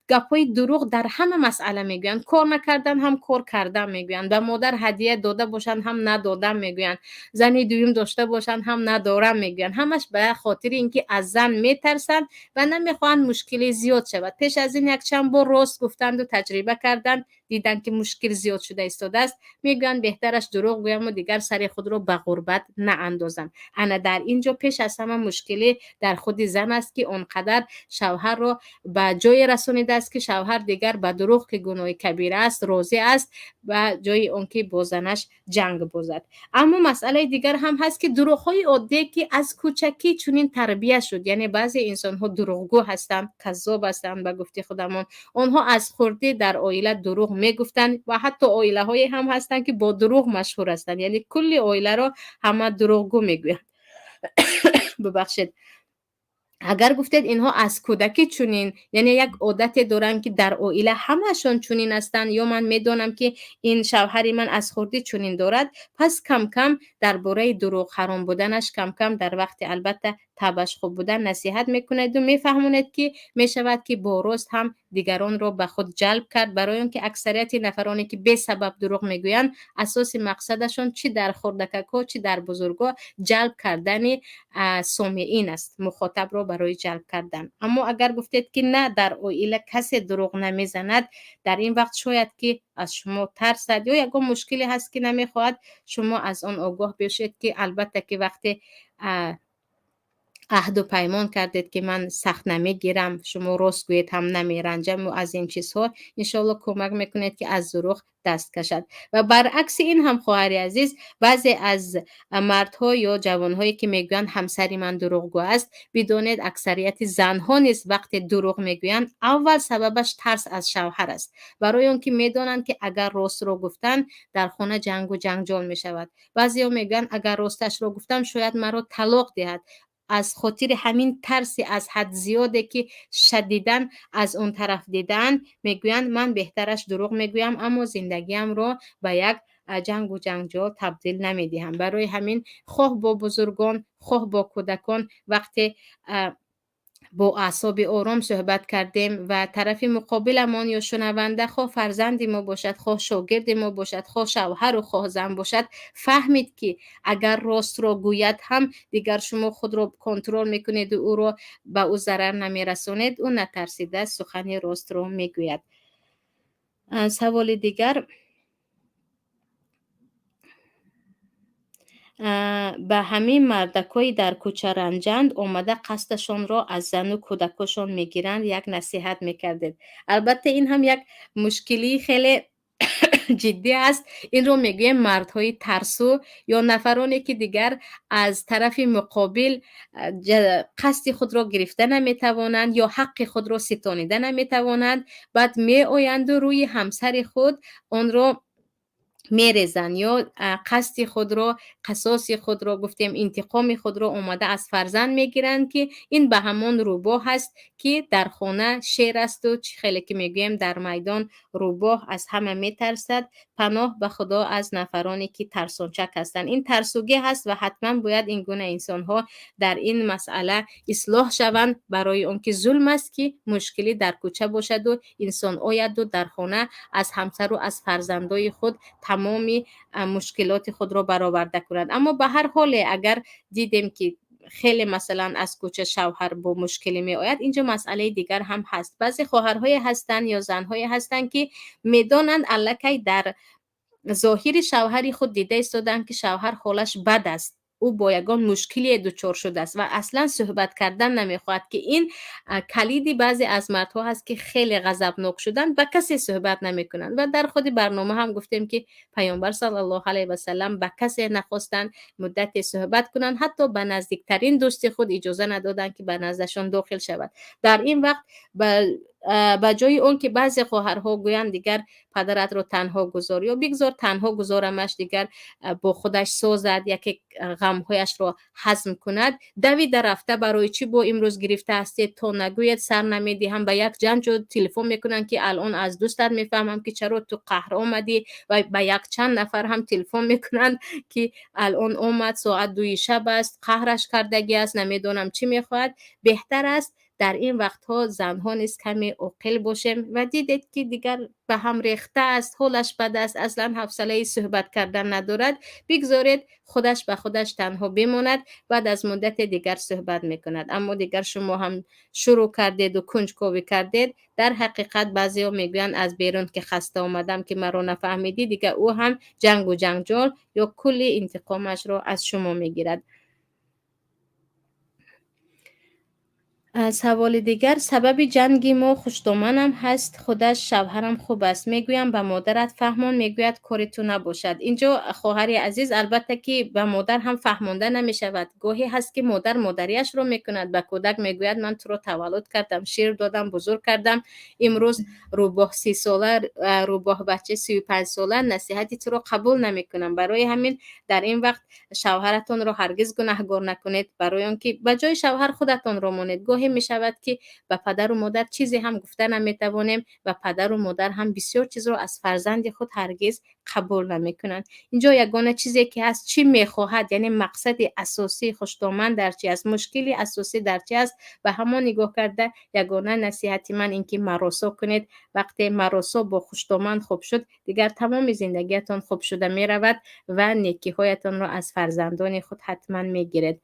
گپای دروغ در همه مسئله میگویند. کار نکردن هم کار کردن میگویند. به مادر هدیه داده باشند هم ندادم میگویند. زنی دویم داشته باشند هم ندارم میگویند. همش به خاطر اینکه از زن میترسند و نمیخواهند مشکلی زیاد شود. پیش از این یک چند بار راست گفتند و تجربه کردند، دیدن که مشکل زیاد شده ایستاده است، میگویند بهترش دروغ گویم و دیگر سر خود را به غربت ناندازم. انا در اینجا پیش از همه مشکلی در خود زن است که اونقدر شوهر را به جای رسانیده است که شوهر دیگر به دروغ که گناه کبیره است راضی است و جای اون که با زنش جنگ بازد. اما مسئله دیگر هم هست که دروغ‌های عادی که از کوچکی چنین تربیت شد، یعنی بعضی انسان‌ها دروغگو هستند، کذاب هستند به گفته خودمون، آنها از خردی در عائله دروغ میگفتند و حتی عائله‌های هم هستند که با دروغ مشهور هستند، یعنی کل عائله را همه دروغگو میگویند. ببخشید. اگر گفتید اینها از کودکی چنین، یعنی یک عادت دارن که در عائله همشون چنین هستند، یا من میدونم که این شوهری من از خردی چنین دارد، پس کم کم درباره دروغ حرام بودنش کم کم در وقت البته تبش خوب بودن نصیحت میکنید و میفهمونید که میشود که با راست هم دیگران را به خود جلب کرد، برای اینکه اکثریت نفرانی که به سبب دروغ میگویند اساس مقصدشون چی در خردککا چی در بزرگا جلب کردن سامعین است، مخاطب را برای جلب کردن. اما اگر گفتید که نه، در عائله کسی دروغ نمیزند، در این وقت شاید که از شما ترسد یا یک مشکلی هست که نمیخواهد شما از آن آگاه بشید، که البته که وقتی عهد و پیمان کردید که من سخت نمیگیرم، شما راست گویید هم نمیرنجم و از این چیزها، انشالله کمک میکنید که از دروغ دست کشد. و برعکس این هم خواهر عزیز، بعضی از مردها یا جوانهایی که میگویند همسری من دروغگو است، بدونید اکثریت زنها نیست وقتی دروغ میگویند اول سببش ترس از شوهر است، برای اون که میدونند که اگر راست رو گفتن در خانه جنگ و جنجال میشود. بعضیا میگن اگر راستش رو گفتم شاید مرا طلاق دهد. از خاطر همین ترسی از حد زیاده که شدیداً از اون طرف دیدن، میگویند من بهترش دروغ میگویم اما زندگیم رو به یک جنگ و جنجال تبدیل نمیدهم. برای همین خواه با بزرگان خواه با کودکان وقتی با اعصاب آرام صحبت کردیم و طرف مقابلمان یا شنونده خواه فرزند ما باشد، خواه شاگرد ما باشد، خواه شوهر و خواه زن باشد، فهمید که اگر راست را گوید هم دیگر شما خود را کنترل میکنید و او را به او ضرر نمیرسانید، او نترسیده سخن راست را میگوید. سوال دیگر: به همین مردکای در کوچه رنجند آمده قصدشان را از زن و کودکشان میگیرند، یک نصیحت میکردید. البته این هم یک مشکلی خیلی جدی است. این رو میگویم مردهای ترسو یا نفرانی که دیگر از طرف مقابل قصد خود را گرفته نمیتوانند یا حق خود را ستانیده نمیتوانند، بعد می آیند و روی همسر خود آن را میریزن یا قصد خود را، قصاص خود را، گفتیم انتقام خود را اومده از فرزند میگیرند که این به همان روباه هست که در خانه شیر است و خیلی که میگویم در میدان روباه از همه میترسد. پناه به خدا از نفرانی که ترسانچک هستند. این ترسوگی هست و حتما باید این گونه انسان ها در این مسئله اصلاح شوند، برای اون که ظلم است که مشکلی در کوچه باشد و انسان آید و در خانه از همسر و از فرزندای خود تمامی مشکلات خود را برآورده کنند. اما به هر حال اگر دیدیم که خیلی مثلا از کوچه شوهر با مشکلی می آید، اینجا مسئله دیگر هم هست. بعضی خواهرهای هستند یا زنهای هستند که میدانند الکی در ظاهر شوهر خود دیده ایستادند که شوهر حالش بد است، او با یگان مشکلی دچار شده است و اصلا صحبت کردن نمیخواهد، که این کلیدی بعضی از مردها هست که خیلی غضبناک شدن با کسی صحبت نمیکنند. و در خود برنامه هم گفتیم که پیامبر صلی الله علیه و سلم با کسی نخواستند مدت صحبت کنند، حتی به نزدیکترین دوست خود اجازه ندادند که به نزدشان داخل شود. در این وقت به جای اون که بعضی خواهرها گویند دیگر پدرت رو تنها گذار یا بگذار تنها گذارمش، دیگر با خودش سازد، یکی غمهایش رو هضم کند، دوید رفته برای چی با امروز گرفته هستید تا نگوید سر نمیدی، هم به یک جنج تلفن میکنن که الان از دوستت میفهمم که چرا تو قهر آمدی، و به یک چند نفر هم تلفن میکنن که الان اومد ساعت 2 شب است، قهرش کردگی است، نمیدونم چی میخواد. بهتر است در این وقتها زنها نیز کمی عاقل باشیم و دیدید که دیگر به هم ریخته است، حالش بد است، اصلا حوصله صحبت کردن ندارد، بگذارید خودش به خودش تنها بماند، بعد از مدت دیگر صحبت میکند. اما دیگر شما هم شروع کردید و کنجکاوی کردید. در حقیقت بعضی ها میگویند از بیرون که خسته آمدم که مرا نفهمیدی، دیگر او هم جنگ و جنجال یا کلی انتقامش را از شما میگیرد. سوال دیگر: سبب جنگ ما خوشدامنم هست، خودش شوهرم خوب است، میگویم به مادرت فهمان، میگوید کاری تو نباشد. اینجا خواهری عزیز البته که به مادر هم فهمانده نمی شود، گاهی هست که مادر مادریش رو میکند، به کودک میگوید من تو رو تولد کردم، شیر دادم، بزرگ کردم، امروز روباه 30 ساله، روباه بچه 35 ساله نصیحتی تو رو قبول نمیکنم. برای همین در این وقت شوهرتون رو هرگز گناهگار نکنید، برای آنکه به جای شوهر خودتون رو مانید. گاهی می شود که به پدر و مادر چیزی هم گفته نمیتوانیم و پدر و مادر هم بسیار چیز رو از فرزند خود هرگز قبول نمیکنند. اینجا یگانه چیزی که هست چی میخواهد، یعنی مقصد اساسی خوشدامن در چی است، مشکلی اساسی در چی است، به همان نگاه کرده یگانه نصیحتی من این که مراسا کنید. وقتی مراسا با خوشدامن خوب شد، دیگر تمام زندگیتون خوب شده می رود و نیکی هایتان را از فرزندان خود حتما می گیرید.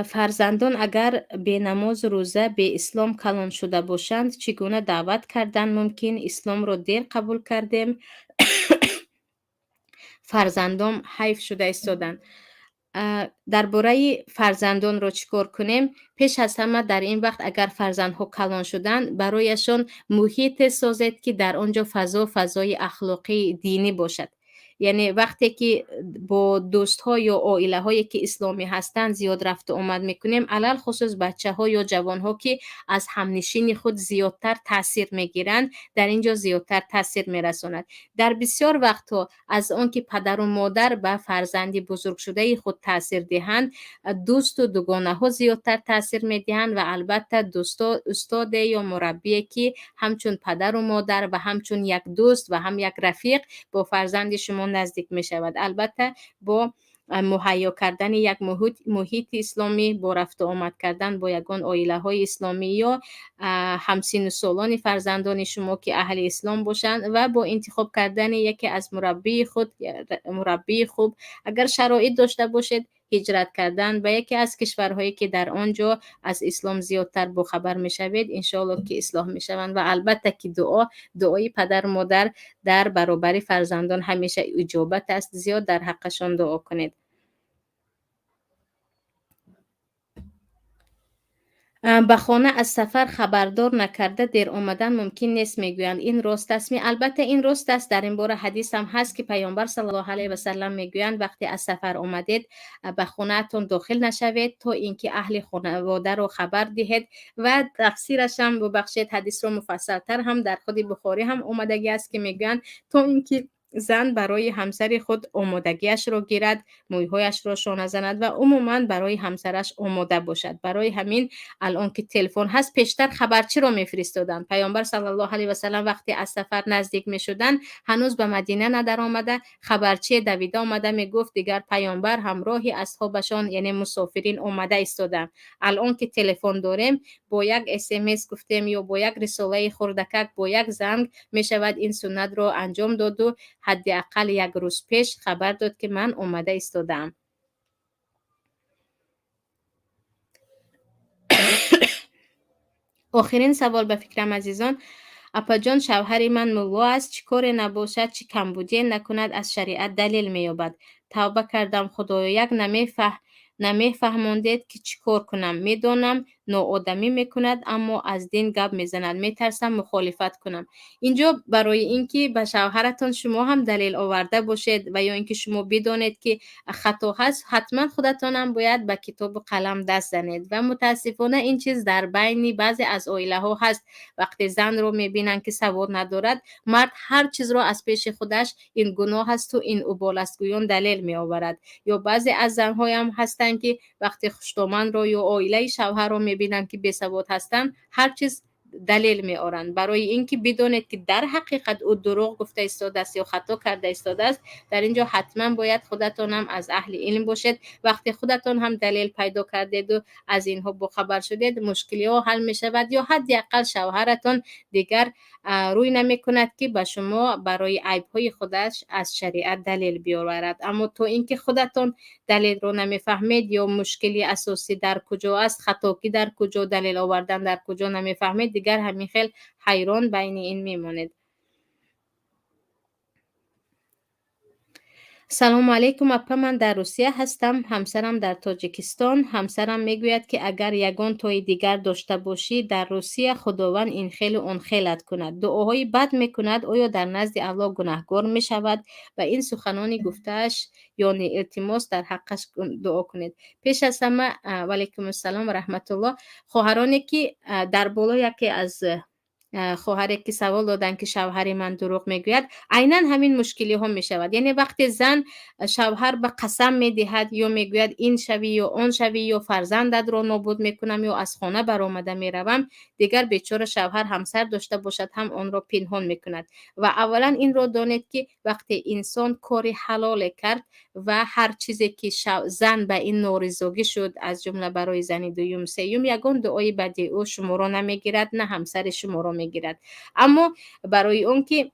فرزندان اگر به نماز روزه به اسلام کلان شده باشند چگونه دعوت کردن ممکن؟ اسلام را دیر قبول کردیم، فرزندان حیف شده ایستادند. درباره فرزندان را چیکار کنیم؟ پیش از همه در این وقت اگر فرزندها کلان شدند برایشان محیط سازید که در آنجا فضای اخلاقی دینی باشد. یعنی وقتی که با دوست ها یا عائله هایی که اسلامی هستند زیاد رفت و آمد میکنیم، علل خصوص بچه ها یا جوان ها که از همنشین خود زیادتر تاثیر میگیرند، در اینجا زیادتر تاثیر میرساند. در بسیار وقتها از آن که پدر و مادر به فرزند بزرگ شده خود تاثیر دهند، دوست و دوگانه ها زیادتر تاثیر میدهند و البته دوستا، استاد یا مربی که همچون پدر و مادر و همچون یک دوست و هم یک رفیق با فرزند شما نزدیک می شود. البته با مهیا کردن یک محیط اسلامی، با رفت و آمد کردن با یگان عائله های اسلامی یا همسین سالان فرزندان شما که اهل اسلام باشند و با انتخاب کردن یکی از مربی خوب، اگر شرایط داشته باشید هجرت کردن به یکی از کشورهایی که در آنجا از اسلام زیادتر با خبر می شوید، انشاءالله که اصلاح می شوند. و البته که دعای پدر و مادر در برابر فرزندان همیشه اجابت است، زیاد در حقشان دعا کنید. به خانه از سفر خبردار نکرده دیر آمدن ممکن نیست میگویند این راست است البته این راست است. در این باره حدیث هم هست که پیامبر صلی الله علیه و سلم میگویند وقتی از سفر آمدید به خانه‌تان داخل نشوید تا اینکه اهل خانواده رو خبر دهید. و تفسیرش هم ببخشید حدیث رو مفصل‌تر هم در خود بخاری هم آمدگی است که میگویند تا اینکه زن برای همسر خود آمادگیش رو گیرد، مویهایش رو شانه زند و عموما برای همسرش آماده باشد. برای همین الان که تلفن هست پیشتر خبرچی رو میفرستادن. پیامبر صلی الله علیه و سلم وقتی از سفر نزدیک میشدن هنوز به مدینه ندر آمده، خبرچی دویده آمده میگفت دیگر پیامبر همراهی اصحابشان یعنی مسافرین آمده ایستادن. الان که تلفن داریم با یک اس ام اس گفتیم یا با یک رساله خردکک با یک زنگ میشود این سنت رو انجام داد و حداقل یک روز پیش خبر داد که من آمده ایستادم. آخرین سوال به فکرم عزیزان، اپا جان شوهر من ملا است، چی کار نباشد چی کمبودی نکند از شریعت دلیل مییابد. توبه کردم خدایا یک نمیفهماندید که چی کار کنم. میدانم ناآدمی میکند اما از دین گپ میزند، میترسم مخالفت کنم. اینجا برای اینکه به شوهرتان شما هم دلیل آورده باشید و یا اینکه شما بدانید که خطا هست حتما خودتان هم باید به کتاب و قلم دست زنید. و متاسفانه این چیز در بین بعضی از عائله ها هست، وقتی زن رو میبینن که سواد ندارد مرد هر چیز رو از پیش خودش این گناه است و این ابال است گویان دلیل می آورد. یا بعضی از زنهای هم هستن که وقتی خشتامن رو یا عائله شوهر رو میبینن که بی سواد هستن هر چیز دلیل می آورند. برای اینکه بدونید که در حقیقت او دروغ گفته ایستاده است یا خطا کرده ایستاده است، در اینجا حتما باید خودتون هم از اهل علم باشید. وقتی خودتون هم دلیل پیدا کردید و از اینها باخبر شدید مشکلی ها حل می شود یا حداقل شوهرتون دیگر روی نمی کند که به شما برای عیب های خودش از شریعت دلیل بیاورد. اما تو اینکه خودتون دلیل رو نمیفهمید یا مشکلی اساسی در کجا است، خطاکی در کجا، دلیل آوردن در کجا نمیفهمید، دیگر همین خیل حیران بین این میمانید. سلام علیکم اپا، من در روسیه هستم، همسرم در تاجیکستان. همسرم میگوید که اگر یگان توی دیگر داشته باشی در روسیه خداوند این خیل و اون خیلت کند، دعاهای بد میکند، آیا در نزد الله گناهگار میشود؟ و این سخنانی گفتهش یعنی التماس در حقش دعا کنید. پیش از همه و علیکم السلام و رحمت الله. خواهرانی که در بالا یکی از خواهری که سوال دادن که شوهر من دروغ میگوید، عیناً همین مشکلی ها می شود. یعنی وقتی زن شوهر به قسم می دهد یا میگوید این شوی یا آن شوی یا فرزندت را نابود میکنم یا از خانه برآمده میروم، دیگر بیچاره شوهر همسر داشته باشد هم آن را پنهان میکند. و اولا این را دانید که وقتی انسان کاری حلال کرد و هر چیزی که زن به این نارضایتی شد از جمله برای زن دوم سوم، یگان دعای بدی او شما را نمیگیرد نه همسر شما را میگیرد. اما برای اون که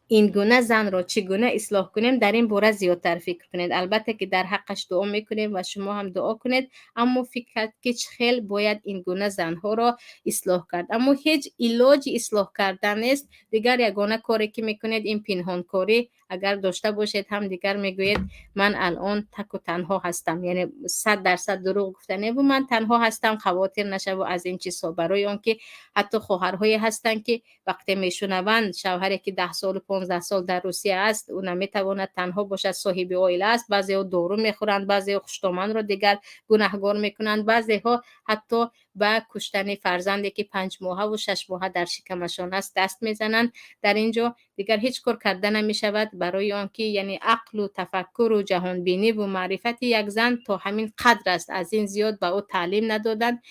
این گونه زن را چگونه اصلاح کنیم در این باره زیادتر فکر کنید. البته که در حقش دعا میکنیم و شما هم دعا کنید، اما فکر کرد که خیلی باید این گونه زنها را اصلاح کرد. اما هیچ علاج اصلاح کردن نیست. دیگر یگانه کاری که میکنید این پنهان کاری اگر داشته باشید هم دیگر میگوید من الان تک و تنها هستم، یعنی 100% دروغ گفتنه و من تنها هستم، خواطر نشه و از این چیزها. برای اون که حتی خواهرهایی هستن که وقتی میشنوند شوهری که 10 سال 15 سال در روسیه است او نمیتواند تنها باشد، صاحب عائله است، بعضی ها دارو میخورند، بعضی ها خشتامن را دیگر گناهگار میکنند، بعضی ها حتی به کشتن فرزندی که 5 ماهه و 6 ماهه در شکمشان است دست میزنند. در اینجا دیگر هیچ کار کرده نمیشود، برای آنکه یعنی عقل و تفکر و جهان بینی و معرفت یک زن تا همین قدر است، از این زیاد به او تعلیم ندادند.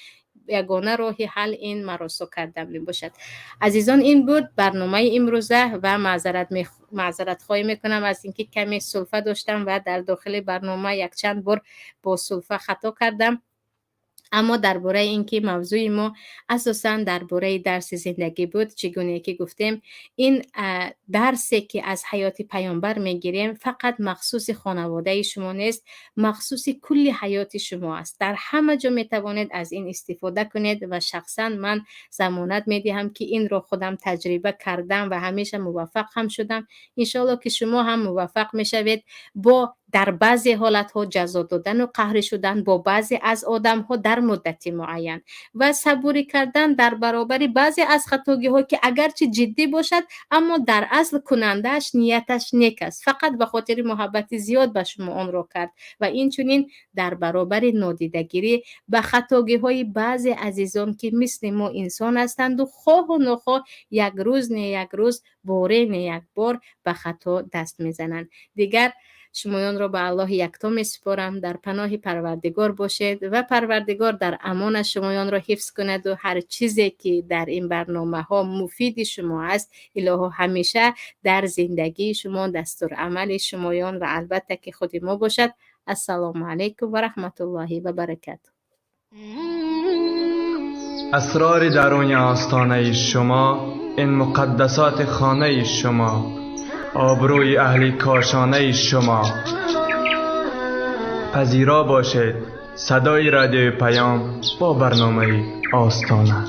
یگانه راه حل این مراسو کردن می باشد. عزیزان این بود برنامه امروزه و معذرت خواهی میکنم از اینکه کمی سلفه داشتم و در داخل برنامه یک چند بار با سلفه خطا کردم. اما درباره اینکه موضوع ما اساساً درباره درس زندگی بود، چگونه که گفتیم این درسی که از حیات پیامبر میگیریم فقط مخصوص خانواده شما نیست، مخصوص کل حیات شما است. در همه جا میتوانید از این استفاده کنید و شخصاً من ضمانت میدهم که این رو خودم تجربه کردم و همیشه موفق هم شدم. انشالله که شما هم موفق میشوید با در بعضی حالت ها جزا دادن و قهر شدن با بعضی از آدم ها در مدت معین و صبوری کردن در برابر بعضی از خطاگی ها که اگرچه جدی باشد اما در اصل کنندهش نیتش نیک است، فقط به خاطر محبت زیاد به شما آن را کرد و این چنین در برابر نادیدگیری به خطاگی های بعضی عزیزان که مثل ما انسان هستند و خواه و نخواه یک روز نه یک روز، باره نه یک بار به خطا دست میزنند. دیگر شمایان را به الله یکتا می سپارم. در پناه پروردگار باشید و پروردگار در امان شمایان را حفظ کند و هر چیزی که در این برنامه ها مفید شما است الهی همیشه در زندگی شما دستور عمل شمایان و البته که خود ما باشد. السلام علیکم و رحمت الله و برکاته. اسرار درون آستانه شما، این مقدسات خانه شما، آبروی اهل کاشانه شما. پذیرا باشید صدای رادیو پیام با برنامه آستانه.